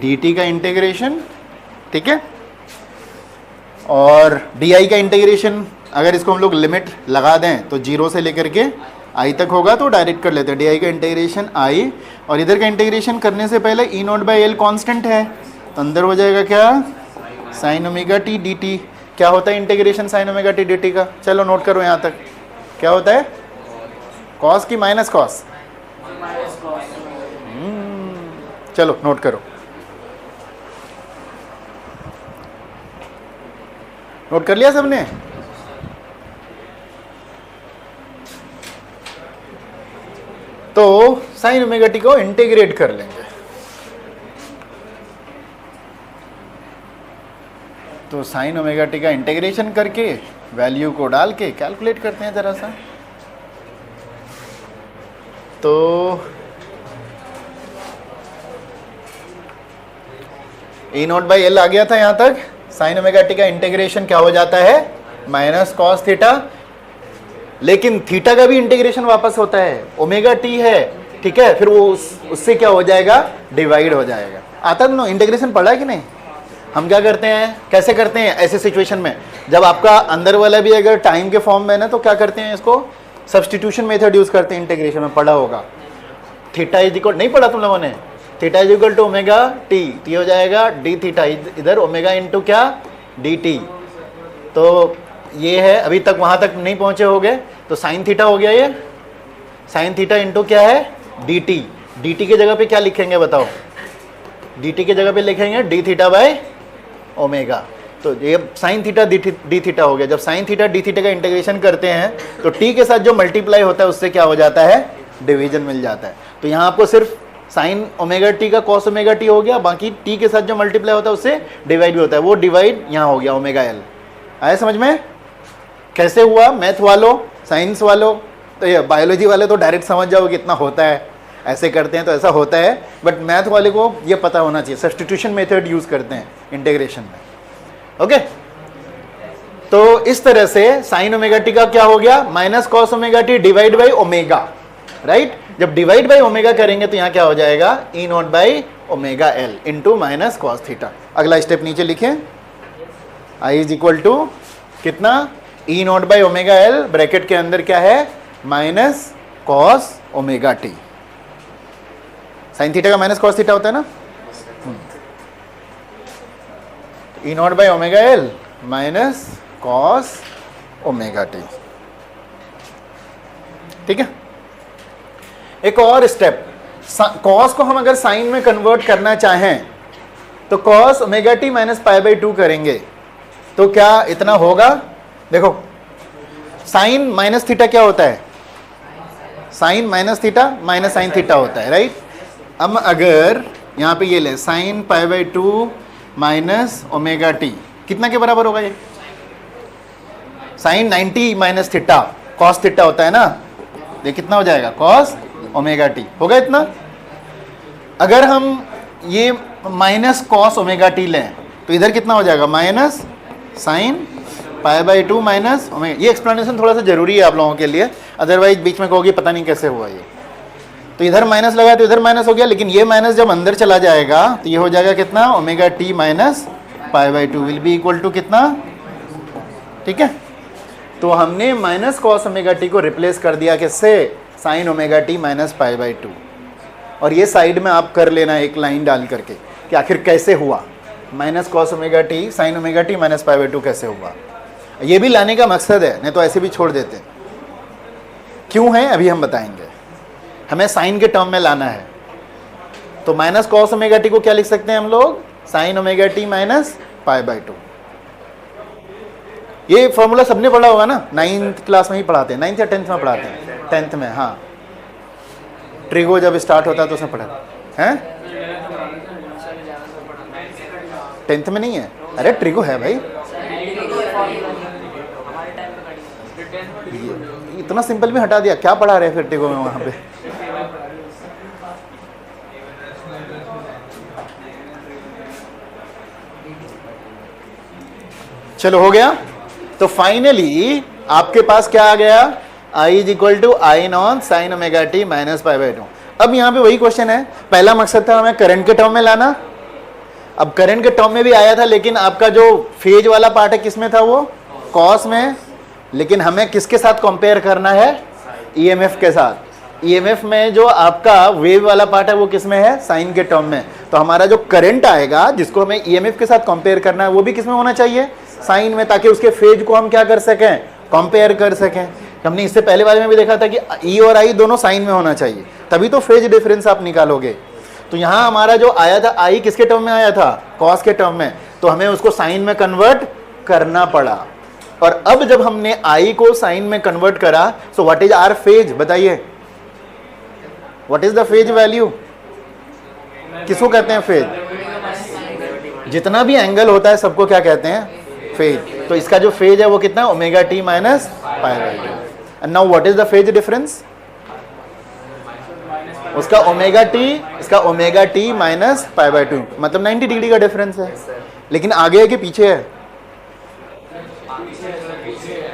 Speaker 1: D T का इंटीग्रेशन, ठीक है। और डी आई का इंटीग्रेशन अगर इसको हम लोग लिमिट लगा दें तो 0 से लेकर के आई तक होगा, तो डायरेक्ट कर लेते हैं डी आई का इंटीग्रेशन आई, और इधर का इंटीग्रेशन करने से पहले ई नॉट बाई एल कॉन्स्टेंट है, तो अंदर हो जाएगा क्या sign omega T D T. क्या होता है integration sign omega T D T का, चलो नोट करो यहाँ तक, क्या होता है कॉस की माइनस कॉस, चलो नोट करो, नोट कर लिया सबने। तो साइन ओमेगा टी को इंटीग्रेट कर लेंगे, तो साइन ओमेगा टी का इंटीग्रेशन करके वैल्यू को डाल के कैलकुलेट करते हैं जरा सा। तो ई नॉट बाई एल आ गया था यहाँ तक, साइन ओमेगा टी का इंटीग्रेशन क्या हो जाता है माइनस कॉस थीटा, लेकिन थीटा का भी इंटीग्रेशन वापस होता है, ओमेगा टी है, ठीक है, फिर वो उससे क्या हो जाएगा डिवाइड हो जाएगा। आता है ना इंटीग्रेशन, पढ़ा कि नहीं। हम क्या करते हैं, कैसे करते हैं ऐसे सिचुएशन में, जब आपका अंदर वाला भी अगर टाइम के फॉर्म में ना, तो क्या करते हैं इसको सब्सटीट्यूशन मेथड यूज करते हैं इंटीग्रेशन में, पढ़ा होगा। थीटा इज इक्वल, नहीं पढ़ा तुम लोगों ने, theta is equal to omega t, t हो जाएगा डी थीटा, इधर ओमेगा इंटू क्या डी टी। तो ये है, अभी तक वहां तक नहीं पहुंचे हो गए, तो साइन थीटा हो गया, ये साइन थीटा इंटू क्या है डी टी। डी टी के जगह पे क्या लिखेंगे बताओ, डी टी के जगह पे लिखेंगे डी थीटा बाय ओमेगा, तो ये साइन थीटा डी थीटा हो गया। जब साइन थीटा डी थीटा का इंटीग्रेशन करते हैं तो टी के साथ जो मल्टीप्लाई होता है उससे क्या हो जाता है डिवीजन मिल जाता है। तो यहाँ आपको सिर्फ साइन ओमेगा टी का कॉस ओमेगा टी हो गया, बाकी टी के साथ जो मल्टीप्लाई होता है उससे डिवाइड भी होता है, वो डिवाइड यहाँ हो गया ओमेगा एल। आया समझ में कैसे हुआ, मैथ वालों साइंस वालों, तो ये बायोलॉजी वाले तो डायरेक्ट समझ जाओ कितना होता है, ऐसे करते हैं तो ऐसा होता है, बट मैथ वाले को ये पता होना चाहिए, सब्स्टिट्यूशन मेथड यूज करते हैं इंटीग्रेशन में, ओके। तो इस तरह से साइन ओमेगा टी का क्या हो गया minus cos omega T divide by omega, right. जब डिवाइड बाई ओमेगा करेंगे तो यहाँ क्या हो जाएगा E not by omega L into minus cos theta. अगला स्टेप नीचे लिखें, आई इज इक्वल टू कितना E not by omega L, bracket के अंदर क्या है minus cos omega T. Sine theta का माइनस कॉस थीटा होता है ना, E not by omega L minus cos omega T, ठीक है। एक और स्टेप, कॉस को हम अगर साइन में कन्वर्ट करना चाहें तो cos omega t minus pi by 2 करेंगे, तो क्या इतना होगा। देखो साइन माइनस थीटा क्या होता है, sine minus theta minus sine theta होता है, राइट। अब अगर यहाँ पे ये ले sine pi by 2 minus omega t, कितना के बराबर होगा ये, sine 90 minus theta cos theta होता है ना, ये कितना हो जाएगा कॉस ओमेगा टी होगा इतना। अगर हम ये माइनस कॉस ओमेगा टी लें तो इधर कितना हो जाएगा minus sign pi by 2 minus omega. ये एक्सप्लेनेशन थोड़ा सा जरूरी है आप लोगों के लिए, अदरवाइज बीच में कहोगे पता नहीं कैसे हुआ ये। तो इधर माइनस लगा तो इधर माइनस हो गया, लेकिन ये माइनस जब अंदर चला जाएगा तो ये हो जाएगा कितना omega t minus pi by 2 will be equal to कितना, ठीक है। तो हमने माइनस कॉस ओमेगा टी को रिप्लेस कर दिया किससे, sine omega t minus pi by 2। और ये साइड में आप कर लेना एक लाइन डाल करके कि आखिर कैसे हुआ minus cos omega T sign omega t minus pi by 2 कैसे हुआ। ये भी लाने का मकसद है, नहीं तो ऐसे भी छोड़ देते। क्यों है अभी हम बताएंगे, हमें साइन के टर्म में लाना है। तो माइनस कॉस ओमेगा टी को क्या लिख सकते हैं हम लोग, sign omega t minus pi by 2। ये फॉर्मूला सबने पढ़ा होगा ना, 9th क्लास में ही पढ़ाते हैं, 9th या 10th में पढ़ाते हैं, 10th में, हाँ। ट्रिगो जब स्टार्ट होता है तो उसमें पढ़ा है, 10th में नहीं है, अरे ट्रिगो है भाई, इतना सिंपल भी हटा दिया, क्या पढ़ा रहे फिर ट्रिगो में वहां पे। चलो हो गया। तो फाइनली आपके पास क्या आ गया, I is equal to I not sine omega t minus pi by two. अब यहाँ पे वही क्वेश्चन है, पहला मकसद था हमें करंट के टर्म में लाना, अब करंट के टर्म में भी आया था, लेकिन आपका जो फेज वाला पार्ट है किसमें था, वो कॉस में, लेकिन हमें किसके साथ कंपेयर करना है, ईएमएफ के साथ। ईएमएफ में जो आपका वेव वाला पार्ट है वो किसमें है, साइन के टर्म में। तो हमारा जो करंट आएगा जिसको हमें ईएमएफ के साथ कंपेयर करना है वो भी किसमें होना चाहिए, साइन में, ताकि उसके फेज को हम क्या कर सकें, कंपेयर कर सकें। हमने इससे पहले वाले में भी देखा था कि ई और आई दोनों साइन में होना चाहिए, तभी तो फेज डिफरेंस आप निकालोगे। तो यहाँ हमारा जो आया था आई किसके टर्म में आया था, कॉस के टर्म में, तो हमें उसको साइन में कन्वर्ट करना पड़ा। और अब जब हमने आई को साइन में कन्वर्ट करा, so what is our phase, बताइए what is the phase value, किसको कहते हैं फेज, जितना भी एंगल होता है सबको क्या कहते हैं, फेज। तो इसका जो फेज है वो कितना, omega t minus pi by to. And now what is the phase difference, उसका ओमेगा टी, इसका omega t minus pi by to, मतलब 90 डिग्री का डिफरेंस है। लेकिन आगे है कि पीछे है,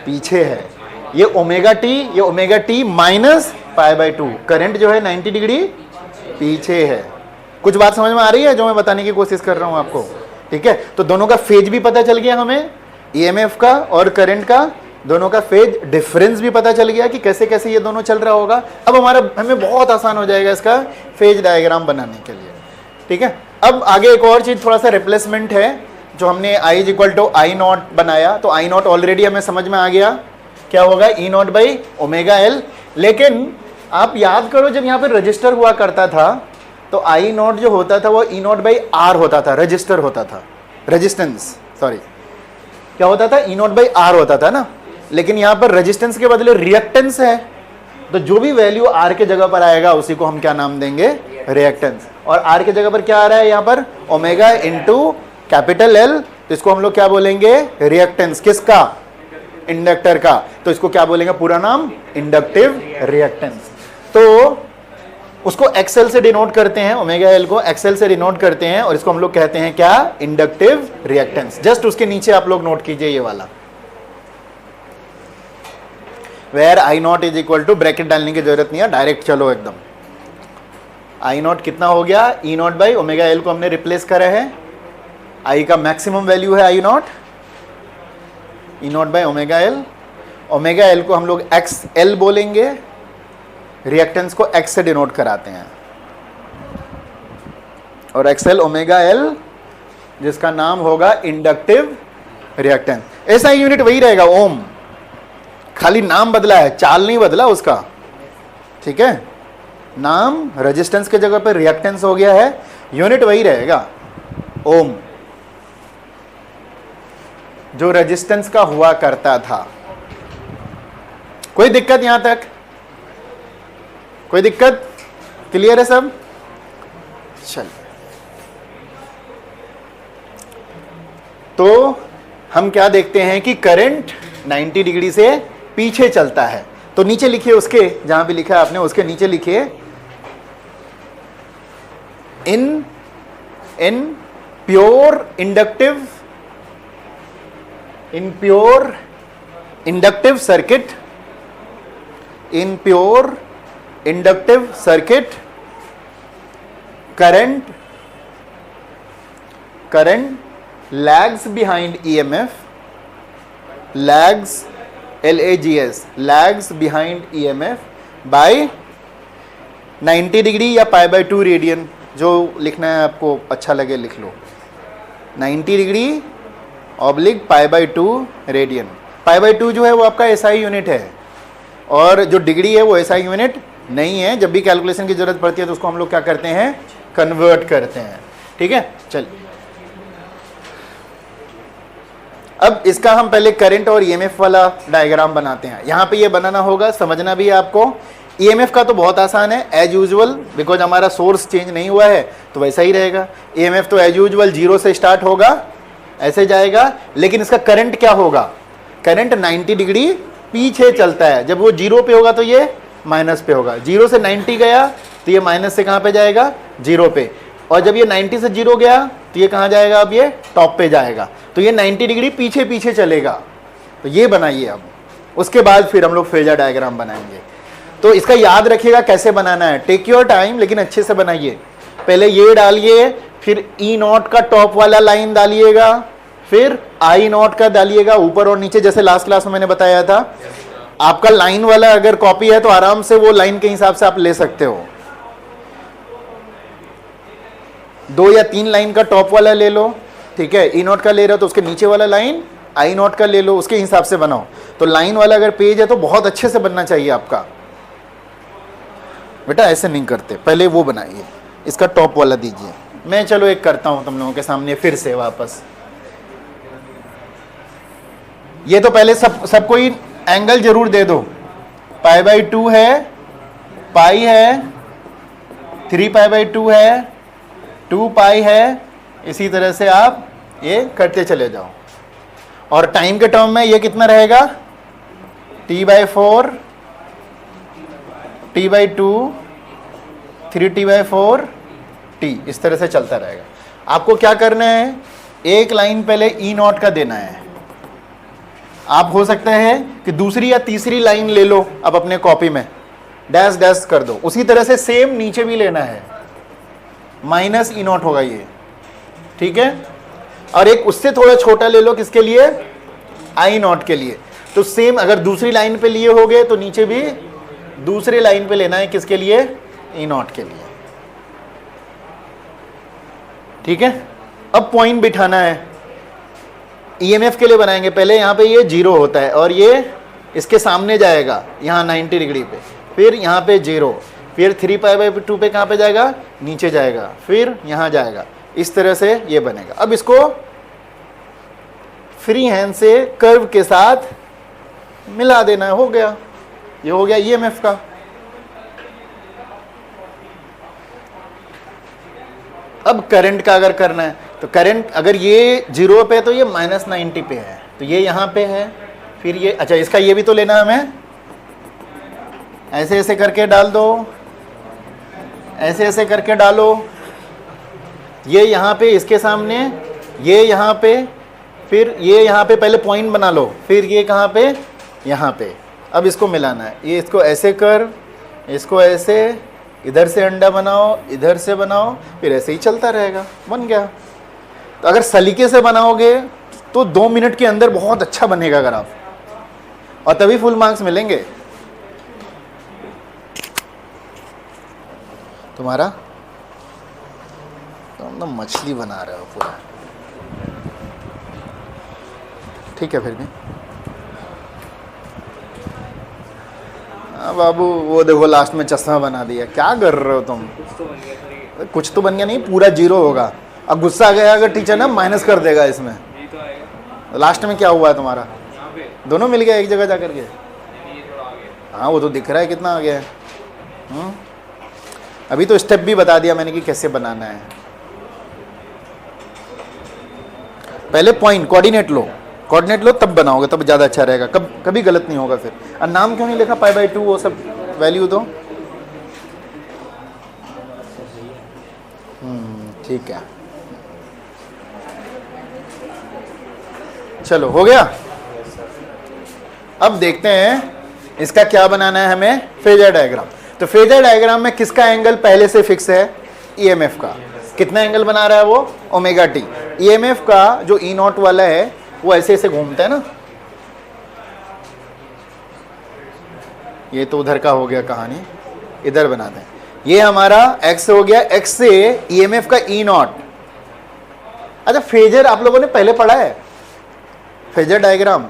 Speaker 1: पीछे है। ये omega t minus pi by to, current जो है 90 डिग्री पीछे है। कुछ बात समझ में आ रही है जो मैं बताने की कोशिश कर रहा हूं आपको, ठीक है। तो दोनों का फेज भी पता चल गया हमें, ईएमएफ का और करंट का, दोनों का फेज डिफरेंस भी पता चल गया कि कैसे कैसे ये दोनों चल रहा होगा। अब हमें बहुत आसान हो जाएगा इसका फेज डायग्राम बनाने के लिए, ठीक है। अब आगे एक और चीज, थोड़ा सा रिप्लेसमेंट है, जो हमने I is equal to I not बनाया, तो आई नॉट ऑलरेडी हमें समझ में आ गया, क्या होगा, ई नॉट बाई ओमेगा एल। लेकिन आप याद करो जब यहाँ पे रजिस्टर हुआ करता था तो आई नॉट जो होता था वो ई नॉट बाई आर होता था, रजिस्टर होता था, रेजिस्टेंस, सॉरी क्या होता था, ई नॉट बाई आर होता था ना। लेकिन यहाँ पर रेजिस्टेंस के बदले रिएक्टेंस है, तो जो भी वैल्यू आर के जगह पर आएगा उसी को हम क्या नाम देंगे, रिएक्टेंस। और आर के जगह पर क्या आ रहा है यहाँ पर, ओमेगा इंटू कैपिटल एल, तो इसको हम लोग क्या बोलेंगे, रिएक्टेंस, किसका, इंडक्टर का। तो इसको क्या बोलेंगे, पूरा नाम इंडक्टिव रिएक्टेंस। तो उसको एक्सएल से डिनोट करते हैं, ओमेगा एल को एक्सएल से डिनोट करते हैं, और इसको हम लोग कहते हैं क्या, इंडक्टिव रिएक्टेंस। जस्ट उसके नीचे आप लोग नोट कीजिए ये वाला, where i not is equal to, bracket डालने की जरूरत नहीं है, डायरेक्ट चलो एकदम। आई नॉट कितना हो गया, ई नॉट बाई ओमेगा एल को हमने रिप्लेस करा है, आई का मैक्सिमम वैल्यू है I not, E not by omega L. Omega L को हम लोग एक्स एल बोलेंगे, रिएक्टेंस को एक्स से डिनोट कराते हैं, और एक्सएल ओमेगा एल जिसका नाम होगा इंडक्टिव रिएक्टेंस। ऐसा यूनिट वही रहेगा, ओम, खाली नाम बदला है, चाल नहीं बदला उसका, ठीक है। नाम रेजिस्टेंस के जगह पर रिएक्टेंस हो गया है, यूनिट वही रहेगा ओम, जो रेजिस्टेंस का हुआ करता था। कोई दिक्कत यहां तक, कोई दिक्कत, क्लियर है सब, चलिए। तो हम क्या देखते हैं कि करंट 90 डिग्री से पीछे चलता है, तो नीचे लिखिए उसके, जहां भी लिखा है आपने उसके नीचे लिखिए, in pure inductive circuit, in pure inductive circuit current lags behind EMF, lags lags behind EMF by 90 degree या पाई बाई 2 रेडियन, जो लिखना है आपको अच्छा लगे लिख लो, 90 degree oblique pi by 2 radian. Pi by 2 जो है वो आपका एसआई यूनिट है, और जो डिग्री है वो एसआई यूनिट नहीं है। जब भी कैलकुलेशन की जरूरत पड़ती है तो उसको हम लोग क्या करते हैं, कन्वर्ट करते हैं, ठीक है। चलिए अब इसका हम पहले करंट और ईएमएफ वाला डायग्राम बनाते हैं। यहाँ पे ये बनाना होगा, समझना भी है आपको। ईएमएफ का तो बहुत आसान है, एज यूजुअल, बिकॉज हमारा सोर्स चेंज नहीं हुआ है तो वैसा ही रहेगा। ईएमएफ तो एज यूजुअल 0 से स्टार्ट होगा, ऐसे जाएगा। लेकिन इसका करंट क्या होगा, करंट 90 डिग्री पीछे चलता है। जब वो 0 पे होगा तो ये माइनस पे होगा, 0 से 90 गया तो ये माइनस से कहाँ पे जाएगा, 0 पे। और जब ये 90 से 0 गया तो ये कहाँ जाएगा, अब ये टॉप पे जाएगा। तो ये 90 डिग्री पीछे पीछे चलेगा, तो ये बनाइए अब, उसके बाद फिर हम लोग फेजर डायग्राम बनाएंगे। तो इसका याद रखिएगा कैसे बनाना है, टेक योर टाइम लेकिन अच्छे से बनाइए। पहले ये डालिए, फिर ई नॉट का टॉप वाला लाइन डालिएगा, फिर आई नॉट का डालिएगा ऊपर और नीचे, जैसे लास्ट क्लास में मैंने बताया था। आपका लाइन वाला अगर कॉपी है तो आराम से वो लाइन के हिसाब से आप ले सकते हो। 2 या 3 लाइन का टॉप वाला ले लो, ठीक है। ई नॉट का ले रहे हो तो उसके नीचे वाला लाइन आई नॉट का ले लो, उसके हिसाब से बनाओ। तो लाइन वाला अगर पेज है तो बहुत अच्छे से बनना चाहिए आपका बेटा, ऐसे नहीं करते। पहले वो बनाइए, इसका टॉप वाला दीजिए। मैं चलो एक करता हूं तुम लोगों के सामने फिर से वापस। ये तो पहले सबको ही एंगल जरूर दे दो। π/2 है, पाई है, 3π/2 है, 2π है। इसी तरह से आप ये करते चले जाओ। और टाइम के टर्म में ये कितना रहेगा, t/4, t/2, 3t/4 t, इस तरह से चलता रहेगा। आपको क्या करना है, एक लाइन पहले ई नॉट का देना है। आप हो सकता है कि दूसरी या तीसरी लाइन ले लो, अब अपने कॉपी में डैश डैश कर दो। उसी तरह से सेम नीचे भी लेना है, माइनस ई नॉट होगा ये, ठीक है। और एक उससे थोड़ा छोटा ले लो, किसके लिए, आई नॉट के लिए। तो सेम अगर दूसरी लाइन पे लिए होगे तो नीचे भी दूसरी लाइन पे लेना है, किसके लिए, ई नॉट के लिए, ठीक है। अब पॉइंट बिठाना है, ईएमएफ के लिए बनाएंगे। पहले यहाँ पे ये 0 होता है और ये इसके सामने जाएगा यहाँ 90 डिग्री पे, फिर यहाँ पे 0, फिर 3π/2 पे कहाँ पे जाएगा, नीचे जाएगा, फिर यहाँ जाएगा। इस तरह से ये बनेगा। अब इसको फ्री हैंड से कर्व के साथ मिला देना है, हो गया। ये हो गया ईएमएफ का। अब करंट का अगर करना है तो करंट अगर ये 0 पे तो ये -90 पे है, तो ये यहाँ पे है, फिर ये, अच्छा इसका ये भी तो लेना हमें, ऐसे ऐसे करके डाल दो, ऐसे ऐसे करके डालो। ये यहाँ पे इसके सामने, ये यहाँ पे, फिर ये यहाँ पे पहले पॉइंट बना लो, फिर ये कहाँ पे, यहाँ पे। अब इसको मिलाना है, ये इसको ऐसे कर, इसको ऐसे, इधर से अंडा बनाओ, इधर से बनाओ, फिर ऐसे ही चलता रहेगा, बन गया। तो अगर सलीके से बनाओगे तो 2 मिनट के अंदर बहुत अच्छा बनेगा ग्राफ, और तभी फुल मार्क्स मिलेंगे तुम्हारा। तो हम तो मछली बना रहे हो पूरा, ठीक है। फिर भी हाँ बाबू, वो देखो लास्ट में चश्मा बना दिया, क्या कर रहे हो तुम। कुछ तो बन गया नहीं, पूरा 0 होगा। अब गुस्सा आ गया अगर टीचर ना, माइनस कर देगा इसमें। लास्ट में क्या हुआ है तुम्हारा, दोनों मिल गया एक जगह जाकर के। हाँ वो तो दिख रहा है कितना आ गया है। अभी तो स्टेप भी बता दिया मैंने कि कैसे बनाना है। पहले पॉइंट कोऑर्डिनेट लो, कोऑर्डिनेट लो तब बनाओगे, तब ज़्यादा अच्छा रहेगा, कभी गलत नहीं होगा। फिर और नाम क्यों नहीं लिखा π/2, वो सब वैल्यू दो। ठीक है, चलो हो गया। अब देखते हैं इसका क्या बनाना है हमें, फेजर डायग्राम। तो फेजर डायग्राम में किसका एंगल पहले से फिक्स है, ईएमएफ का। कितना एंगल बना रहा है वो, ω/t। ईएमएफ का जो ई नॉट वाला है वो ऐसे ऐसे घूमता है ना, ये तो उधर का हो गया कहानी, इधर बनाते हैं। ये हमारा x हो गया, x से ईएमएफ का ई नॉट। अच्छा फेजर आप लोगों ने पहले पढ़ा है, फेजर डायग्राम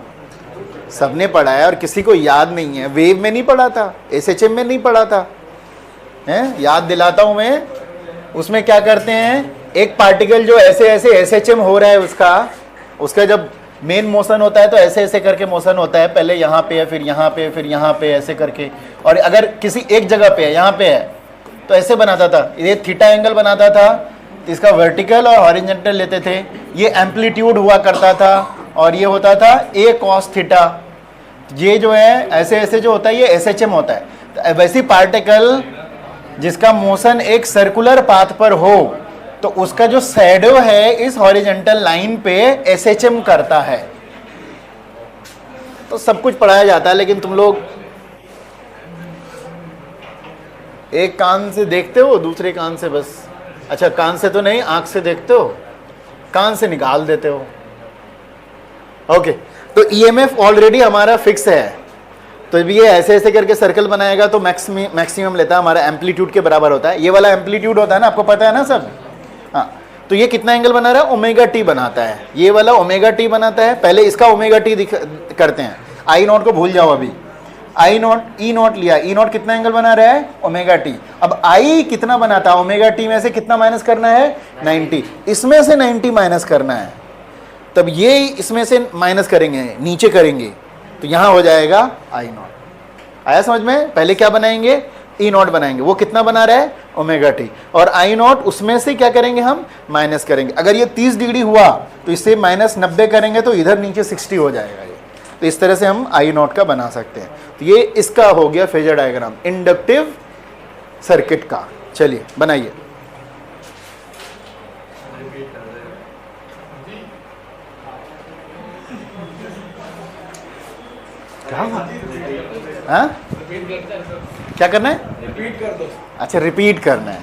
Speaker 1: सबने पढ़ा है, और किसी को याद नहीं है। वेव में नहीं पढ़ा था, एसएचएम में नहीं पढ़ा था, हैं? याद दिलाता हूं मैं। उसमें क्या करते हैं, एक पार्टिकल जो ऐसे ऐसे एसएचएम हो रहा है उसका जब मेन मोशन होता है तो ऐसे ऐसे करके मोशन होता है, पहले यहाँ पे है, फिर यहाँ पे, फिर यहाँ पे, ऐसे करके। और अगर किसी एक जगह पे है, यहाँ पे है, तो ऐसे बनाता था, ये थीटा एंगल बनाता था, तो इसका वर्टिकल और हॉरिजॉन्टल लेते थे। ये एम्पलीट्यूड हुआ करता था, और ये होता था a cos थीटा। ये जो है ऐसे ऐसे जो होता है, ये एसएचएम होता है। तो वैसी पार्टिकल जिसका मोशन एक सर्कुलर पाथ पर हो, तो उसका जो शैडो है इस हॉरिजॉन्टल लाइन पे एसएचएम करता है। तो सब कुछ पढ़ाया जाता है, लेकिन तुम लोग एक कान से देखते हो, दूसरे कान से बस, अच्छा कान से तो नहीं, आंख से देखते हो, कान से निकाल देते हो। ओके, तो ईएमएफ ऑलरेडी हमारा फिक्स है, तो ये ऐसे ऐसे करके सर्कल बनाएगा तो मैक्सिमम लेता है, हमारा एम्पलीट्यूड के बराबर होता है। ये वाला एम्पलीट्यूड होता है ना, आपको पता है ना सब। हाँ, तो ये कितना एंगल बना रहा है? ओमेगा टी बनाता है, ये वाला ओमेगा टी बनाता है। पहले इसका ओमेगा टी करते हैं, आई नॉट को भूल जाओ अभी, आई नॉट ई नॉट लिया, ई नॉट कितना एंगल बना रहा है? Omega T. अब आई कितना बनाता है? ओमेगा टी में से कितना माइनस करना है? 90, इसमें से 90 माइनस करना है, तब ये इसमें से माइनस करेंगे, नीचे करेंगे, तो यहां हो जाएगा आई नॉट। आया समझ में? पहले क्या बनाएंगे? ई नॉट बनाएंगे, वो कितना बना रहा है? ओमेगा टी, और आई नॉट उसमें से क्या करेंगे हम? माइनस करेंगे। अगर ये 30 डिग्री हुआ तो इससे माइनस 90 करेंगे तो इधर नीचे 60 हो जाएगा ये। तो इस तरह से हम आई नॉट का बना सकते हैं। तो ये इसका हो गया फेजर डायग्राम इंडक्टिव सर्किट का। चलिए बनाइए। हाँ, क्या करना है? रिपीट कर दो। अच्छा, रिपीट करना है।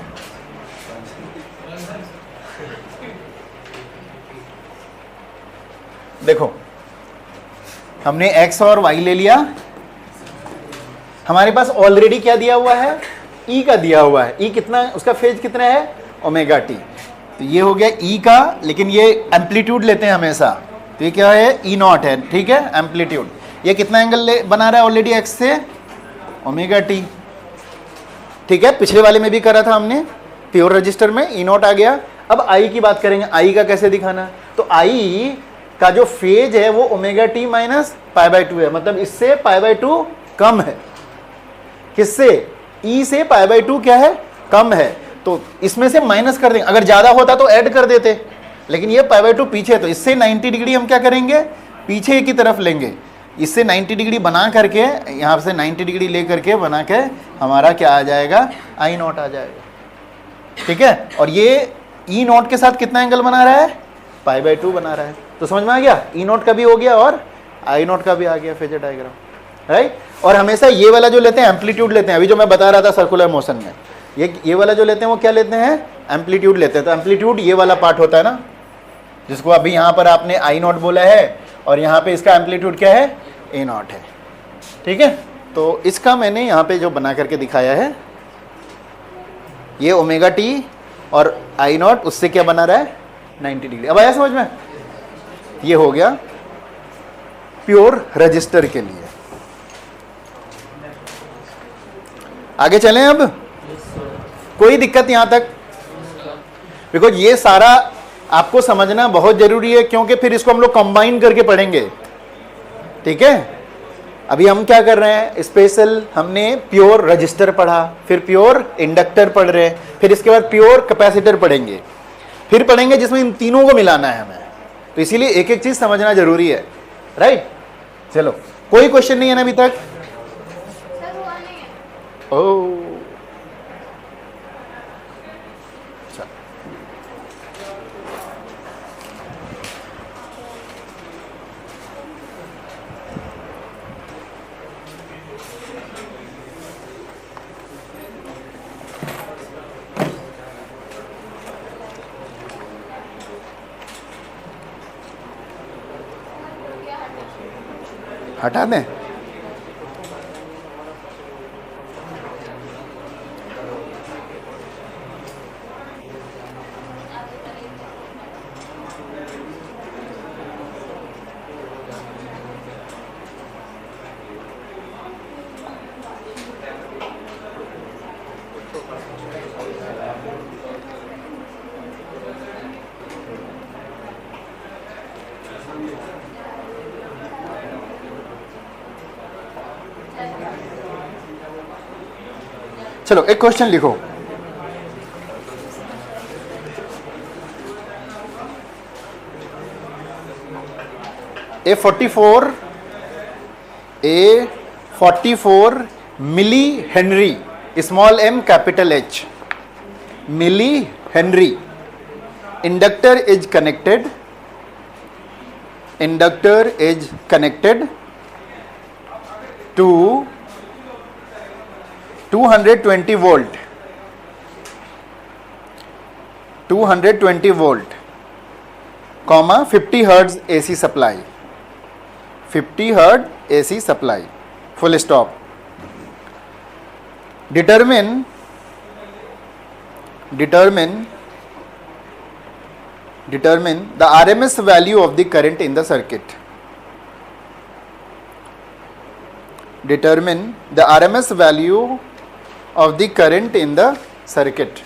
Speaker 1: देखो, हमने x और y ले लिया, हमारे पास ऑलरेडी क्या दिया हुआ है? E का दिया हुआ है। E कितना, उसका फेज कितना है? Omega T. तो ये हो गया E का, लेकिन ये एम्पलीट्यूड लेते हैं हमेशा, तो ये क्या है? E नॉट है, ठीक है, एम्पलीट्यूड। ये कितना एंगल बना रहा है ऑलरेडी x से? ओमेगा टी, ठीक है। पिछले वाले में भी करा था हमने, प्योर रजिस्टर में ई नॉट आ गया। अब आई की बात करेंगे, आई का कैसे दिखाना? तो आई का जो फेज है वो omega t minus pi by 2 है, मतलब इससे पाई बाई 2 कम है। किससे? ई से पाई बाई 2 क्या है? कम है, तो इसमें से माइनस कर देंगे। अगर ज्यादा होता तो ऐड कर देते, लेकिन ये पाई बाई 2 पीछे, तो इससे 90 डिग्री हम क्या करेंगे? पीछे की तरफ लेंगे। इससे 90 डिग्री बना करके, यहाँ से 90 डिग्री ले करके बना के हमारा क्या आ जाएगा? आई नॉट आ जाएगा, ठीक है। और ये ई नॉट के साथ कितना एंगल बना रहा है? पाई बाई 2 बना रहा है। तो समझ में आ गया? ई नॉट का भी हो गया और आई नॉट का भी आ गया फेजर डायग्राम, राइट। और हमेशा ये वाला जो लेते हैं एम्पलीट्यूड लेते हैं, अभी जो मैं बता रहा था सर्कुलर मोशन में, ये वाला जो लेते हैं वो क्या लेते हैं? एम्पलीट्यूड लेते हैं। तो एम्पलीट्यूड ये वाला पार्ट होता है ना, जिसको अभी यहाँ पर आपने आई नॉट बोला है, और यहाँ पे इसका एम्पलीट्यूड क्या है? ए नॉट है, ठीक है। तो इसका मैंने यहाँ पे जो बना करके दिखाया है, ये ओमेगा टी और आई नॉट, उससे क्या बना रहा है? 90 डिग्री। अब आया समझ में? ये हो गया प्योर रजिस्टर के लिए। आगे चलें अब? कोई दिक्कत यहां तक? बिकॉज ये सारा आपको समझना बहुत जरूरी है, क्योंकि फिर इसको हम लोग कंबाइन करके पढ़ेंगे, ठीक है। अभी हम क्या कर रहे हैं? स्पेशल हमने प्योर रजिस्टर पढ़ा, फिर प्योर इंडक्टर पढ़ रहे हैं, फिर इसके बाद प्योर कैपेसिटर पढ़ेंगे, फिर पढ़ेंगे जिसमें इन तीनों को मिलाना है हमें। तो इसीलिए एक एक चीज समझना जरूरी है, राइट। चलो, कोई क्वेश्चन नहीं है ना अभी तक? ओह, हटा दें? चलो एक क्वेश्चन लिखो। A44 milli henry, small m capital H, milli henry inductor is connected to 220 volt, 220 volt, comma 50 hertz AC supply, 50 hertz AC supply, full stop. Determine the RMS value of the current in the circuit. Determine the RMS value of the current in the circuit.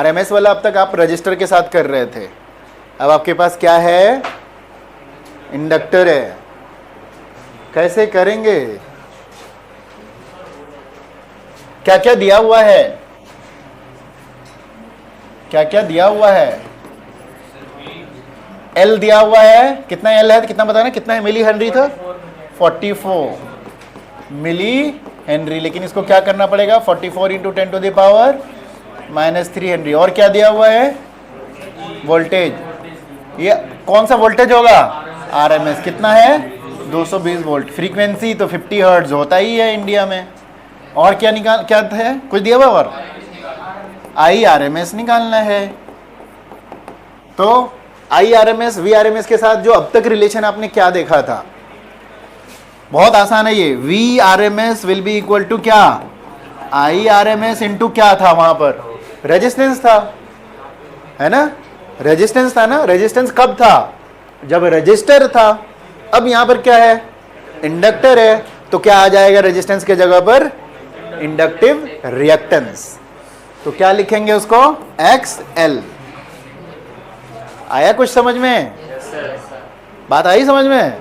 Speaker 1: RMS वाला अब तक आप रजिस्टर के साथ कर रहे थे. अब आपके पास क्या है? इंडक्टर है. कैसे करेंगे? क्या क्या दिया हुआ है? क्या क्या दिया हुआ है? L दिया हुआ है. कितना L है? कितना बताना? कितना है? मिली हेनरी था 44 मिली हेनरी. लेकिन इसको क्या करना पड़ेगा? 44 into 10 to the power -3 henry. और क्या दिया हुआ है? वोल्टेज. ये कौन सा वोल्टेज होगा? RMS. कितना है? 220 वोल्ट. फ्रीक्वेंसी तो 50 हर्ट्ज होता ही है इंडिया में. और क्या क्या है? कुछ दिया हुआ? और IRMS निकालना है. तो IRMS VRMS के साथ जो अब तक रिलेशन आपने क्या देखा था? बहुत आसान है ये. VRMS will be equal to क्या? IRMS इंटू क्या था वहां पर? रेजिस्टेंस था, है ना? रेजिस्टेंस था ना? रेजिस्टेंस कब था? जब रजिस्टर था. अब यहां पर क्या है? इंडक्टर है. तो क्या आ जाएगा रेजिस्टेंस के जगह पर? Inductive reactance. तो क्या लिखेंगे उसको? XL. आया कुछ समझ में? बात आई समझ में?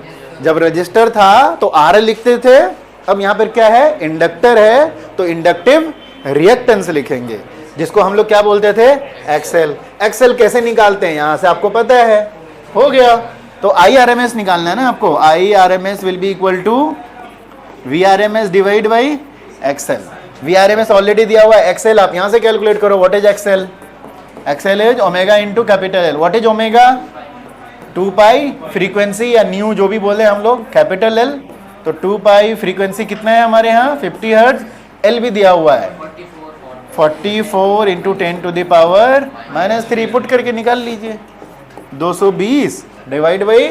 Speaker 1: जब रजिस्टर था तो RL लिखते थे. अब यहां पर क्या है? इंडक्टर है तो इंडक्टिव रिएक्टेंस लिखेंगे, जिसको हम लोग क्या बोलते थे? XL. XL कैसे निकालते हैं? यहां से आपको पता है. हो गया. तो IRMS निकालना है ना आपको. IRMS will be equal to VRMS divide by XL. VRMS already दिया हुआ है. XL आप यहां से कैलकुलेट करो. What is XL? XL is omega into capital L. What is omega? 2 pi frequency या न्यू जो भी बोले हम लोग, कैपिटल L. तो 2 पाई फ्रीक्वेंसी कितना है हमारे यहाँ? 50 हर्ट्ज. L भी दिया हुआ है 44 into 10 to the power -3. Put करके निकाल लीजिए. 220 divide by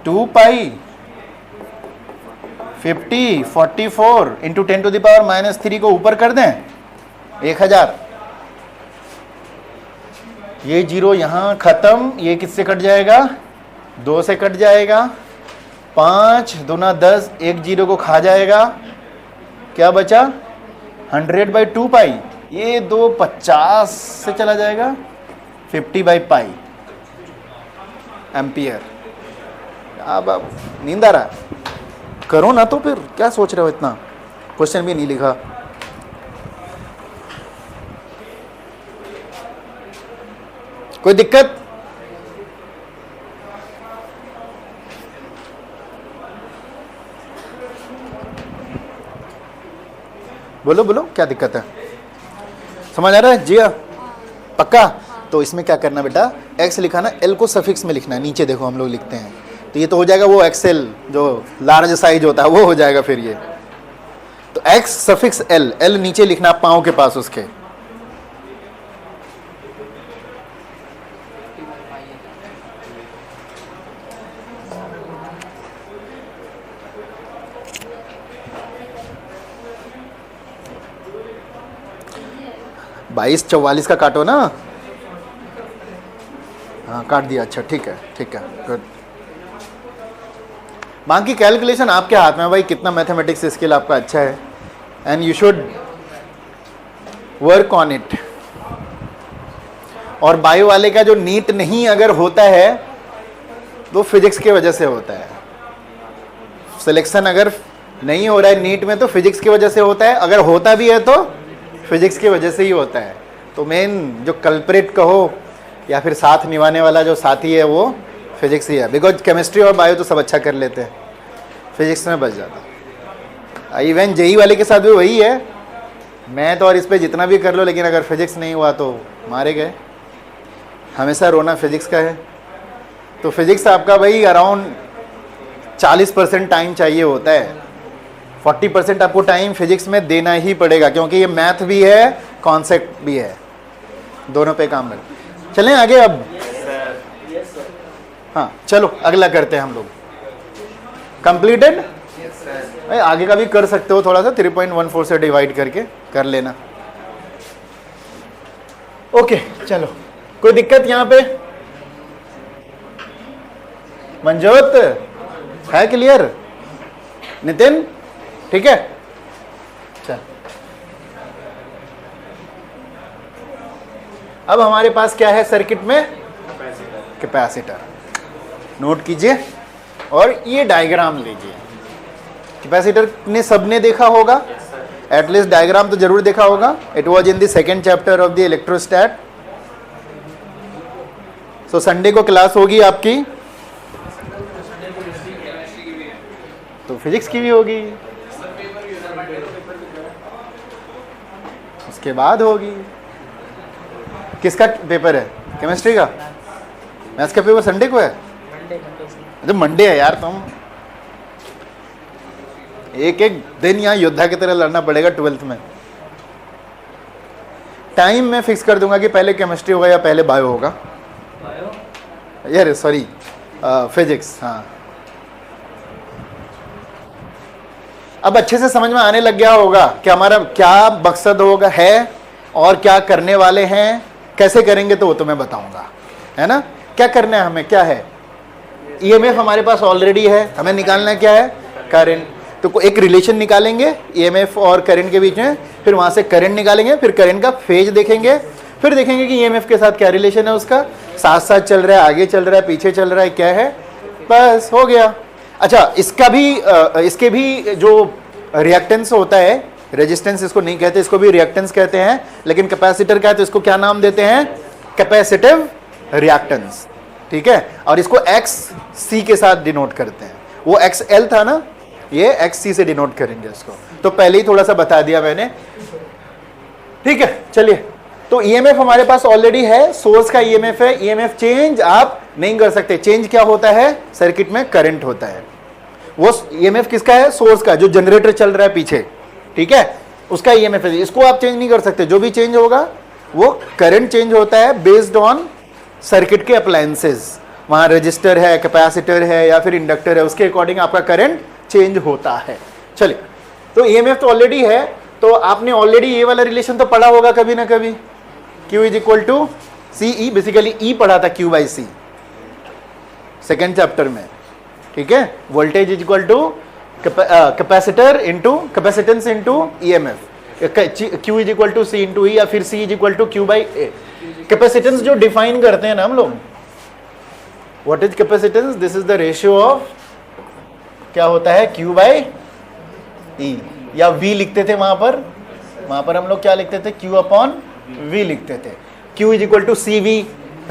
Speaker 1: 2 pi 50 44 into 10 to the power -3 को ऊपर कर दें 1000. ये जीरो यहां खत्म. ये किससे कट जाएगा? 2 से कट जाएगा. 5 दूना 10. एक जीरो को खा जाएगा. क्या बचा? 100/2 पाई. ये 250 से चला जाएगा. 50/पाई एम्पियर. अब नींद आ रहा है? करो ना. तो फिर क्या सोच रहे हो इतना? क्वेश्चन भी नहीं लिखा. कोई दिक्कत? बोलो बोलो, क्या दिक्कत है? समझ आ रहा है? जी हाँ, पक्का. तो इसमें क्या करना बेटा? X लिखा ना, L को सफिक्स में लिखना है. नीचे देखो हम लोग लिखते हैं. तो ये तो हो जाएगा वो XL जो लार्ज साइज होता है वो हो जाएगा फिर ये. तो X सफिक्स L. L नीचे लिखना पाँव के पास उसके. बाईस 44 का काटो ना. हाँ काट दिया. अच्छा ठीक है ठीक है गुड. बाकी कैलकुलेशन आपके हाथ में भाई. कितना मैथमेटिक्स स्किल आपका अच्छा है. And you should work on it. और बायो वाले का जो नीट नहीं अगर होता है तो फिजिक्स की वजह से होता है. सिलेक्शन अगर नहीं हो रहा है नीट में तो फिजिक्स की वजह से होता है. अगर होता भी है तो फिजिक्स की वजह से ही होता है. तो मेन जो कल्प्रिट कहो या फिर साथ निभाने वाला जो साथी है वो फिजिक्स ही है. बिकॉज केमिस्ट्री और बायो तो सब अच्छा कर लेते हैं, फिजिक्स में बच जाता. इवन जेई वाले के साथ भी वही है. मैथ और इस पे जितना भी कर लो, लेकिन अगर फिजिक्स नहीं हुआ तो मारे गए. हमेशा रोना फिजिक्स का है. तो फिजिक्स आपका भाई अराउंड 40% टाइम चाहिए होता है, 40% आपको टाइम फिजिक्स में देना ही पड़ेगा, क्योंकि ये मैथ भी है कॉन्सेप्ट भी है, दोनों पे काम कर। चलें आगे अब। हाँ चलो अगला करते हैं हम लोग। कंप्लीटेड? आगे का भी कर सकते हो, थोड़ा सा 3.14 से डिवाइड करके कर लेना। ओके चलो, कोई दिक्कत यहाँ पे? मंजोत है क्लियर? नितिन ठीक है? चल अब हमारे पास क्या है सर्किट में? कैपेसिटर। नोट कीजिए और ये डायग्राम लीजिए। कैपेसिटर ने सबने देखा होगा, एटलीस्ट डायग्राम तो जरूर देखा होगा। It was in the second chapter of the electrostat. So Sunday को क्लास होगी आपकी, तो फिजिक्स की भी होगी, उसके बाद होगी। किसका पेपर है? केमिस्ट्री का। मैथ्स का पेपर संडे को है? तो मंडे है यार, तुम एक एक दिन यहाँ योद्धा की तरह लड़ना पड़ेगा 12th में। टाइम मैं फिक्स कर दूंगा कि पहले केमिस्ट्री होगा या पहले बायो होगा। यार सॉरी फिजिक्स। हाँ अब अच्छे से समझ में आने लग गया होगा कि हमारा क्या मकसद होगा है और क्या करने वाले हैं, कैसे करेंगे तो वो तो मैं बताऊंगा, है ना। क्या करना है हमें, क्या है? ईएमएफ हमारे पास ऑलरेडी है, हमें निकालना क्या है? करंट। तो एक रिलेशन निकालेंगे ईएमएफ और करंट के बीच में, फिर वहां से करंट निकालेंगे, फिर करंट का फेज देखेंगे, फिर देखेंगे कि ईएमएफ के साथ क्या रिलेशन है उसका, साथ साथ चल रहा है, आगे चल रहा है, पीछे चल रहा है, क्या है, बस हो गया। अच्छा इसका भी इसके भी जो रिएक्टेंस होता है, रेजिस्टेंस इसको नहीं कहते, इसको भी रिएक्टेंस कहते हैं, लेकिन कैपेसिटर का है तो इसको क्या नाम देते हैं? Capacitive reactance. ठीक है, और इसको एक्स सी के साथ डिनोट करते हैं। वो एक्स एल था ना, ये एक्स सी से डिनोट करेंगे इसको, तो पहले ही थोड़ा सा बता दिया मैंने। ठीक है चलिए, तो ईएमएफ हमारे पास ऑलरेडी है, सोर्स का ईएमएफ है। ईएमएफ चेंज आप नहीं कर सकते। चेंज क्या होता है सर्किट में? करंट होता है। वो ईएमएफ किसका है? सोर्स का, जो जनरेटर चल रहा है पीछे, ठीक है, उसका ईएमएफ है। इसको आप चेंज नहीं कर सकते। जो भी चेंज होगा वो करंट चेंज होता है बेस्ड ऑन सर्किट के अप्लायंसेस। वहां रजिस्टर है, कैपेसिटर है या फिर इंडक्टर है, उसके अकॉर्डिंग आपका करंट चेंज होता है। चलिए, तो ईएमएफ तो ऑलरेडी है, तो आपने ऑलरेडी ये वाला रिलेशन तो पढ़ा होगा कभी ना कभी, Q is equal to C E. Basically E पढ़ा था Q by C second chapter में, ठीक है। Voltage is equal to capacitor into capacitance into EMF, Q is equal to C into E, या फिर C is equal to Q by A. Capacitance जो डिफाइन करते हैं ना हम लोग, what is capacitance? This is the ratio of, क्या होता है, Q बाई ई, या V लिखते थे वहां पर हम लोग क्या लिखते थे? Q अपॉन V लिखते थे। Q is equal to c v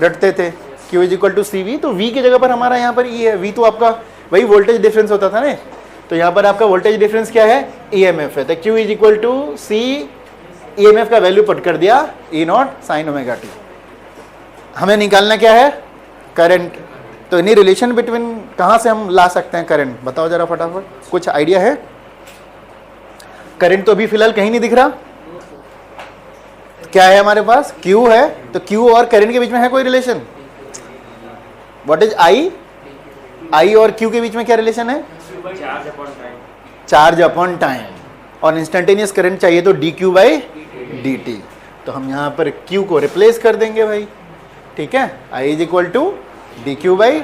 Speaker 1: रटते थे, Q is equal to c v, तो V की जगह पर हमारा यहाँ पर E है। V तो आपका वही वोल्टेज डिफरेंस होता था ना, तो यहाँ पर आपका वोल्टेज डिफरेंस क्या है? EMF है। तो Q is equal to c, EMF का वैल्यू पुट कर दिया E naught sine omega t. हमें निकालना क्या है? करंट। तो इन्हीं रिलेशन बिटवीन कहाँ से हम ला सकते हैं करंट? बताओ जरा फटाफट, कुछ आइडिया है? करंट तो अभी फिलहाल कहीं नहीं दिख रहा। क्या है हमारे पास? Q है, तो Q और करंट के बीच में है कोई रिलेशन? व्हाट इज I और Q के बीच में क्या रिलेशन है? Charge upon time. और इंस्टेंटेनियस करंट चाहिए तो dQ बाई dt। तो हम यहाँ पर Q को रिप्लेस कर देंगे भाई, ठीक है। I is equal to dQ by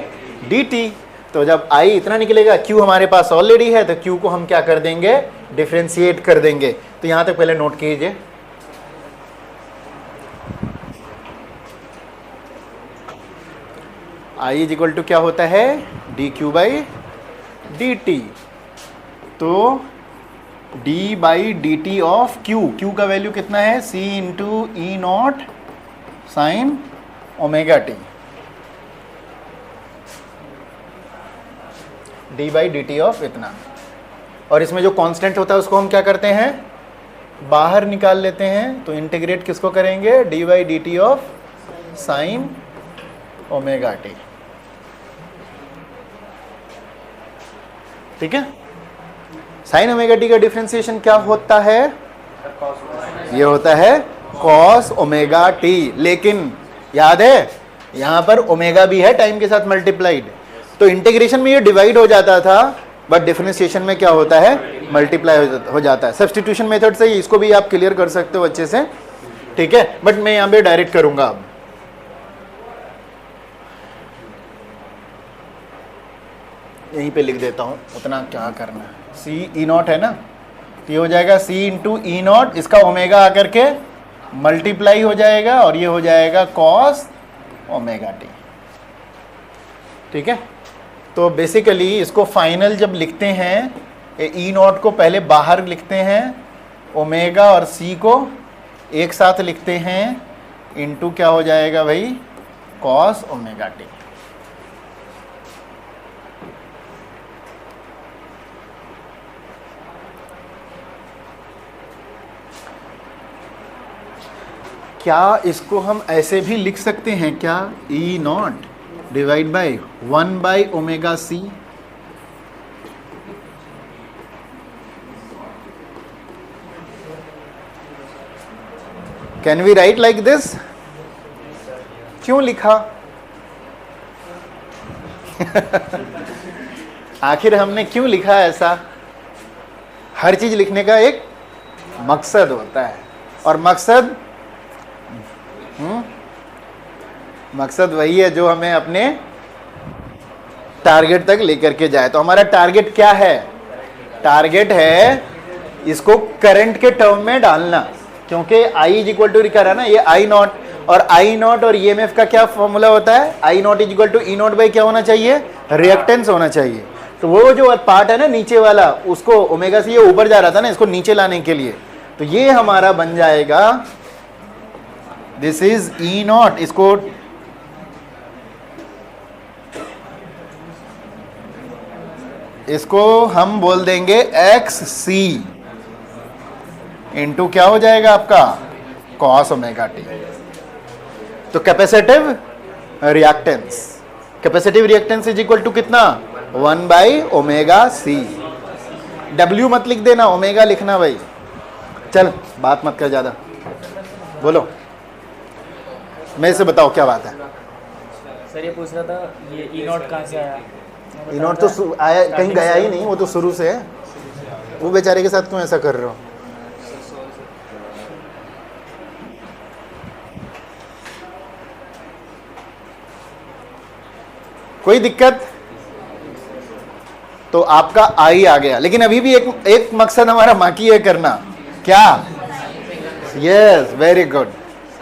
Speaker 1: dt। तो जब I इतना निकलेगा, Q हमारे पास ऑलरेडी है, तो Q को हम क्या कर देंगे? डिफ्रेंशिएट कर देंगे। तो यहाँ तक पहले नोट कीजिए। I इज इक्वल टू क्या होता है? dQ by dt। तो d by dt of Q का वैल्यू कितना है? C into E not sine omega T, d by dt of इतना। और इसमें जो कांस्टेंट होता है उसको हम क्या करते हैं? बाहर निकाल लेते हैं। तो इंटीग्रेट किसको करेंगे? d by dt of sine omega T. ठीक है। साइन ओमेगा टी का डिफरेंशिएशन क्या होता है? ये होता है कॉस ओमेगा टी। लेकिन याद है यहां पर ओमेगा भी है टाइम के साथ मल्टीप्लाइड, तो इंटीग्रेशन में ये डिवाइड हो जाता था, बट डिफरेंशिएशन में क्या होता है? मल्टीप्लाई हो जाता है। सब्स्टिट्यूशन मेथड से इसको भी आप क्लियर कर सकते हो अच्छे से, ठीक है, बट मैं यहां पे डायरेक्ट करूंगा। अब यहीं पे लिख देता हूं, उतना क्या करना है। सी ई नॉट है ना, ये हो जाएगा सी इंटू ई नॉट, इसका ओमेगा आकर के मल्टीप्लाई हो जाएगा और ये हो जाएगा कॉस ओमेगा टी। ठीक है, तो बेसिकली इसको फाइनल जब लिखते हैं, ई नॉट को पहले बाहर लिखते हैं, ओमेगा और सी को एक साथ लिखते हैं, इनटू क्या हो जाएगा भाई? Cos omega T. क्या इसको हम ऐसे भी लिख सकते हैं क्या? E not divide by 1 by omega C. Can we write like this? क्यों लिखा? आखिर हमने क्यों लिखा ऐसा? हर चीज लिखने का एक मकसद होता है, और मकसद मकसद वही है जो हमें अपने टारगेट तक लेकर के जाए। तो हमारा टारगेट क्या है? टारगेट है इसको करंट के टर्म में डालना, क्योंकि आई इज इक्वल टू लिखा है ना, ये आई नॉट, और आई नॉट और ईएमएफ का क्या फॉर्मूला होता है? I not is equal to E not by क्या होना चाहिए? रिएक्टेंस होना चाहिए। तो वो जो पार्ट है ना नीचे वाला, उसको ओमेगा से ये ऊपर जा रहा था ना, इसको नीचे लाने के लिए, तो ये हमारा बन जाएगा दिस इज ई नॉट। इसको हम बोल देंगे एक्स सी इंटू क्या हो जाएगा आपका? Cos omega T. तो capacitive reactance is equal to कितना? 1 बाई ओमेगा सी। डब्ल्यू मत लिख देना, ओमेगा लिखना भाई। चल बात मत कर ज्यादा, बोलो, मेरे से बताओ क्या बात है।
Speaker 2: सर ये पूछ रहा था, ये ई नॉट कहाँ से आया?
Speaker 1: ई नॉट तो आया, कहीं गया ही नहीं, वो तो शुरू से है। वो बेचारे के साथ क्यों ऐसा कर रहे हो? कोई दिक्कत? तो आपका आई आ गया, लेकिन अभी भी एक मकसद हमारा बाकी है करना। क्या? Yes, very good.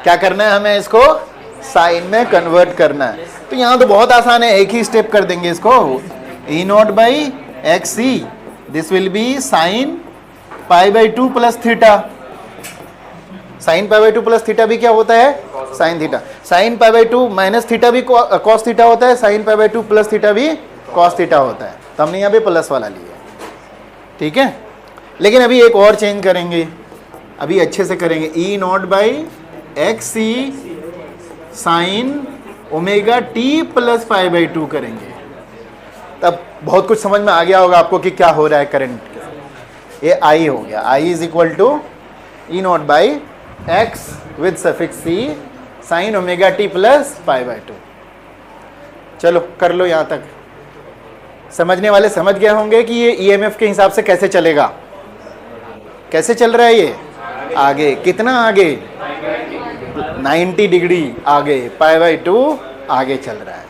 Speaker 1: क्या करना है हमें? इसको साइन में कन्वर्ट करना है। तो यहां तो बहुत आसान है, एक ही स्टेप कर देंगे इसको। E not by X C, this will be sine pi by 2 plus theta. Sine pi by 2 plus theta भी क्या होता है? Sine theta. Sine pi by 2 minus theta भी कॉस थीटा होता है, sine pi by 2 plus theta भी कॉस थीटा होता है। तो हमने यहाँ पे प्लस वाला लिया, ठीक है। लेकिन अभी एक और चेंज करेंगे, अभी अच्छे से करेंगे। E not by X C sine omega T plus pi by 2 करेंगे। तब बहुत कुछ समझ में आ गया होगा आपको कि क्या हो रहा है करंट। ये आई हो गया, I is equal to E not by X with suffix C sine omega T plus pi by 2। चलो कर लो, यहां तक समझने वाले समझ गए होंगे कि ये ईएमएफ के हिसाब से कैसे चलेगा। कैसे चल रहा है ये? आगे कितना आगे? 90 डिग्री आगे, पाई बाई 2 आगे चल रहा है।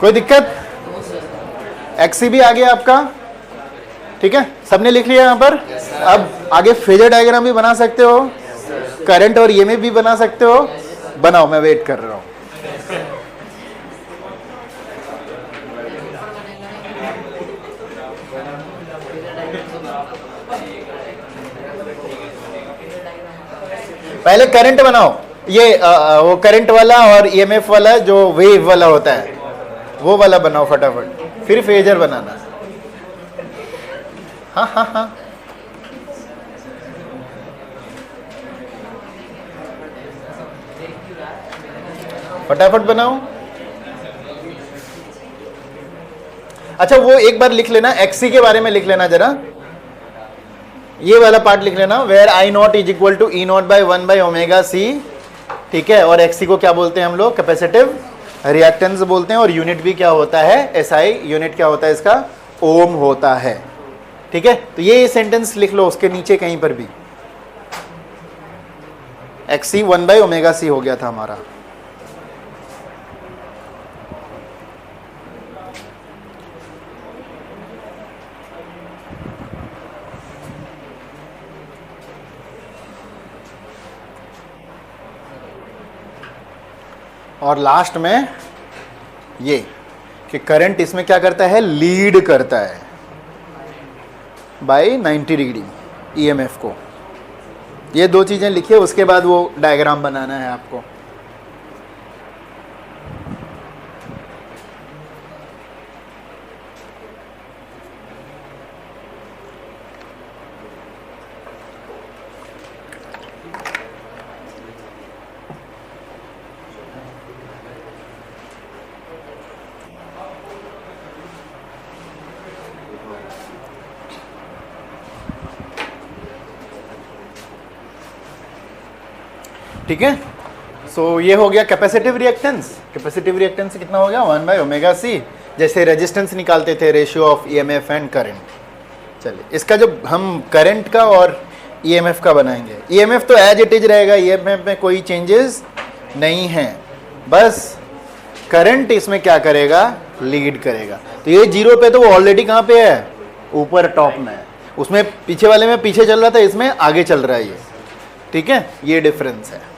Speaker 1: कोई दिक्कत? एक्सी भी आ गया आपका, ठीक है, सबने लिख लिया यहां पर। अब आगे फेजर डायग्राम भी बना सकते हो, करंट और ईएमएफ भी बना सकते हो। बनाओ, मैं वेट कर रहा हूं। पहले करंट बनाओ, ये वो करंट वाला और ईएमएफ वाला जो वेव वाला होता है वो वाला बनाओ फटाफट, फिर फेजर बनाना। हाँ हाँ हाँ, फटाफट बनाओ। अच्छा वो एक बार लिख लेना, एक्सी के बारे में लिख लेना जरा, ये वाला पार्ट लिख लेना, where i not is equal to E not by 1 by omega c, ठीक है। और एक्सी को क्या बोलते हैं हम लोग, कैपेसिटिव रिएक्टेंस बोलते हैं। और यूनिट भी क्या होता है, एसआई यूनिट क्या होता है इसका, ओम होता है, ठीक है। तो ये सेंटेंस लिख लो उसके नीचे कहीं पर भी, एक्सी 1 बाई ओमेगा सी हो गया था हमारा। और लास्ट में ये कि करंट इसमें क्या करता है, लीड करता है बाय 90 डिग्री ईएमएफ को। ये दो चीजें लिखिए, उसके बाद वो डायग्राम बनाना है आपको। ठीक है, सो ये हो गया कैपेसिटिव रिएक्टेंस। कैपेसिटिव रिएक्टेंस कितना हो गया, 1 बाई ओमेगा सी। जैसे रेजिस्टेंस निकालते थे, ratio of EMF and current. चलिए इसका जो हम करंट का और ईएमएफ का बनाएंगे, ईएमएफ तो एज इट इज रहेगा, ईएमएफ में कोई चेंजेस नहीं है, बस करंट इसमें क्या करेगा, लीड करेगा। तो ये जीरो पे तो वो ऑलरेडी कहाँ पे है, ऊपर टॉप में है। उसमें पीछे वाले में पीछे चल रहा था, इसमें आगे चल रहा है ये, ठीक है, ये डिफरेंस है।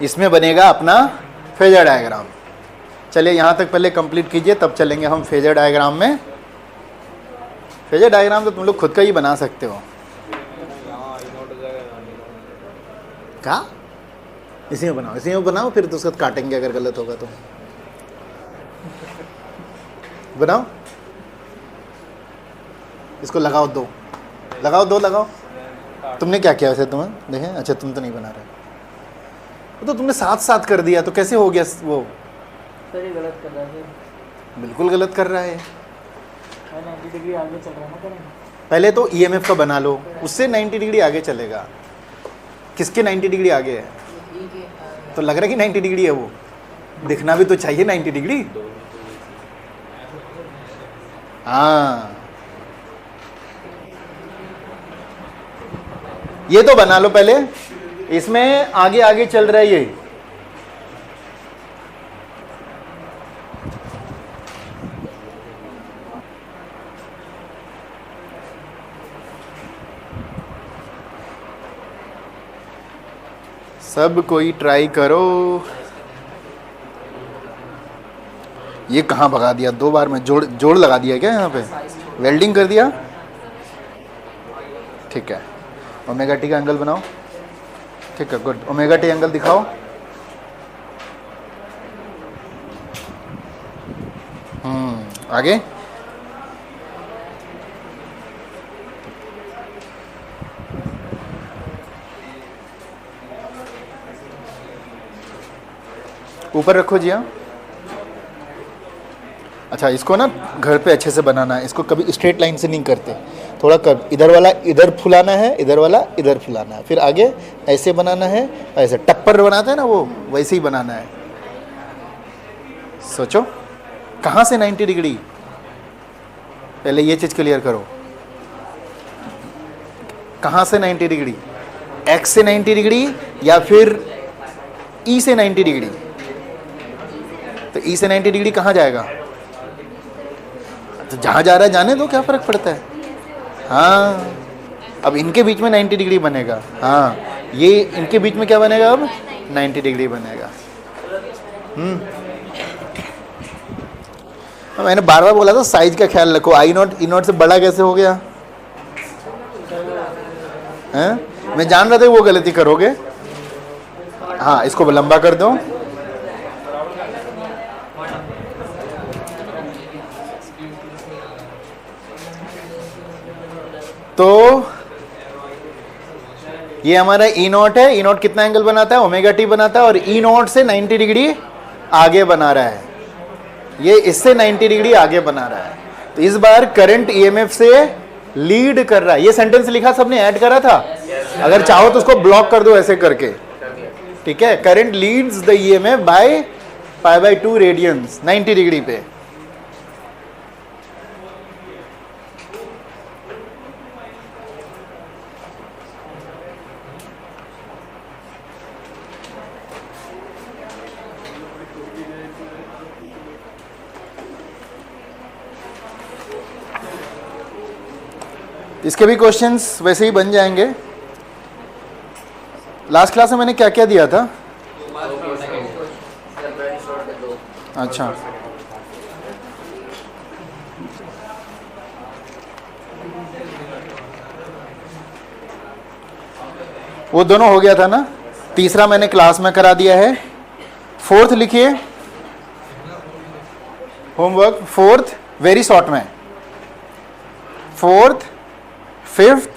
Speaker 1: इसमें बनेगा अपना फेजर डायग्राम। चलिए यहाँ तक पहले कंप्लीट कीजिए, तब चलेंगे हम फेजर डायग्राम में। फेजर डायग्राम तो तुम लोग खुद का ही बना सकते हो। क्या, इसी में बनाओ, इसी में बनाओ, फिर तो उसका काटेंगे अगर गलत होगा तो। बनाओ, इसको लगाओ दो, लगाओ दो, लगाओ। तुमने क्या किया वैसे, तुम्हें देखें, अच्छा तुम तो नहीं बना रहे, तो तुमने साथ साथ कर दिया, तो कैसे हो गया वो?
Speaker 2: सर ये गलत कर रहा है,
Speaker 1: बिल्कुल गलत कर रहा है।
Speaker 2: 90 डिग्री आगे चल रहा है ना करंट।
Speaker 1: पहले तो ईएमएफ का बना लो, उससे 90 डिग्री आगे चलेगा। किसके 90 डिग्री आगे है? तो लग रहा है कि 90 डिग्री है, वो दिखना भी तो चाहिए 90 डिग्री। हाँ, ये तो बना लो पहले, इसमें आगे आगे चल रहा है ये। सब कोई ट्राई करो। ये कहाँ भगा दिया, 2 बार में जोड़ लगा दिया क्या यहाँ पे, वेल्डिंग कर दिया, ठीक है। ओमेगा टी का एंगल बनाओ, ठीक है, गुड। ओमेगा टी एंगल दिखाओ। आगे ऊपर रखो जी। हाँ, अच्छा इसको ना घर पे अच्छे से बनाना है, इसको कभी स्ट्रेट लाइन से नहीं करते, थोड़ा कर, इधर वाला इधर फुलाना है, इधर वाला इधर फुलाना है, फिर आगे ऐसे बनाना है, ऐसे टप्पर बनाते हैं ना वो, वैसे ही बनाना है। सोचो कहाँ से 90 डिग्री, पहले ये चीज़ क्लियर करो, कहाँ से 90 डिग्री, एक्स से 90 डिग्री या फिर ई से 90 डिग्री। तो ई से 90 डिग्री कहाँ जाएगा, तो जहाँ जा रहा है जाने दो, क्या फ़र्क पड़ता है। हाँ, अब इनके बीच में 90 डिग्री बनेगा। हाँ, ये इनके बीच में क्या बनेगा, अब 90 डिग्री बनेगा। मैंने बार बार बोला था साइज का ख्याल रखो। आई नॉट ई नॉट से बड़ा कैसे हो गया है? मैं जान रहा था वो गलती करोगे। हाँ, इसको लंबा कर दो। तो ये हमारा ई नॉट है, ई नॉट कितना एंगल बनाता है, ओमेगा टी बनाता है, और ई नॉट से 90 डिग्री आगे बना रहा है, ये इससे 90 डिग्री आगे बना रहा है। तो इस बार करंट ईएमएफ से लीड कर रहा है। ये सेंटेंस लिखा सबने, ऐड करा था? अगर चाहो तो उसको ब्लॉक कर दो ऐसे करके, ठीक है। Current leads the EMF by π/2 radians 90 degree पे। इसके भी क्वेश्चंस वैसे ही बन जाएंगे। लास्ट क्लास में मैंने क्या क्या दिया था? अच्छा, वो दोनों हो गया था ना। तीसरा मैंने क्लास में करा दिया है। फोर्थ लिखिए, होमवर्क फोर्थ वेरी शॉर्ट में, फोर्थ, फिफ्थ,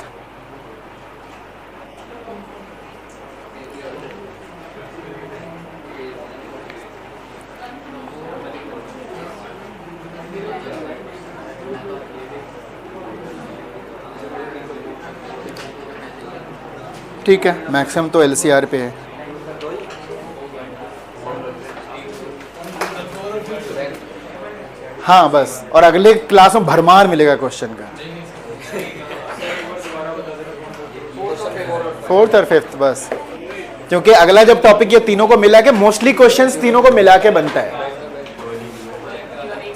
Speaker 1: ठीक है। मैक्सिमम तो एलसीआर पे है। हाँ बस, और अगले क्लास में भरमार मिलेगा क्वेश्चन का। फोर्थ और फिफ्थ बस, क्योंकि अगला जब टॉपिक ये तीनों को मिला के, मोस्टली क्वेश्चंस तीनों को मिला के बनता है।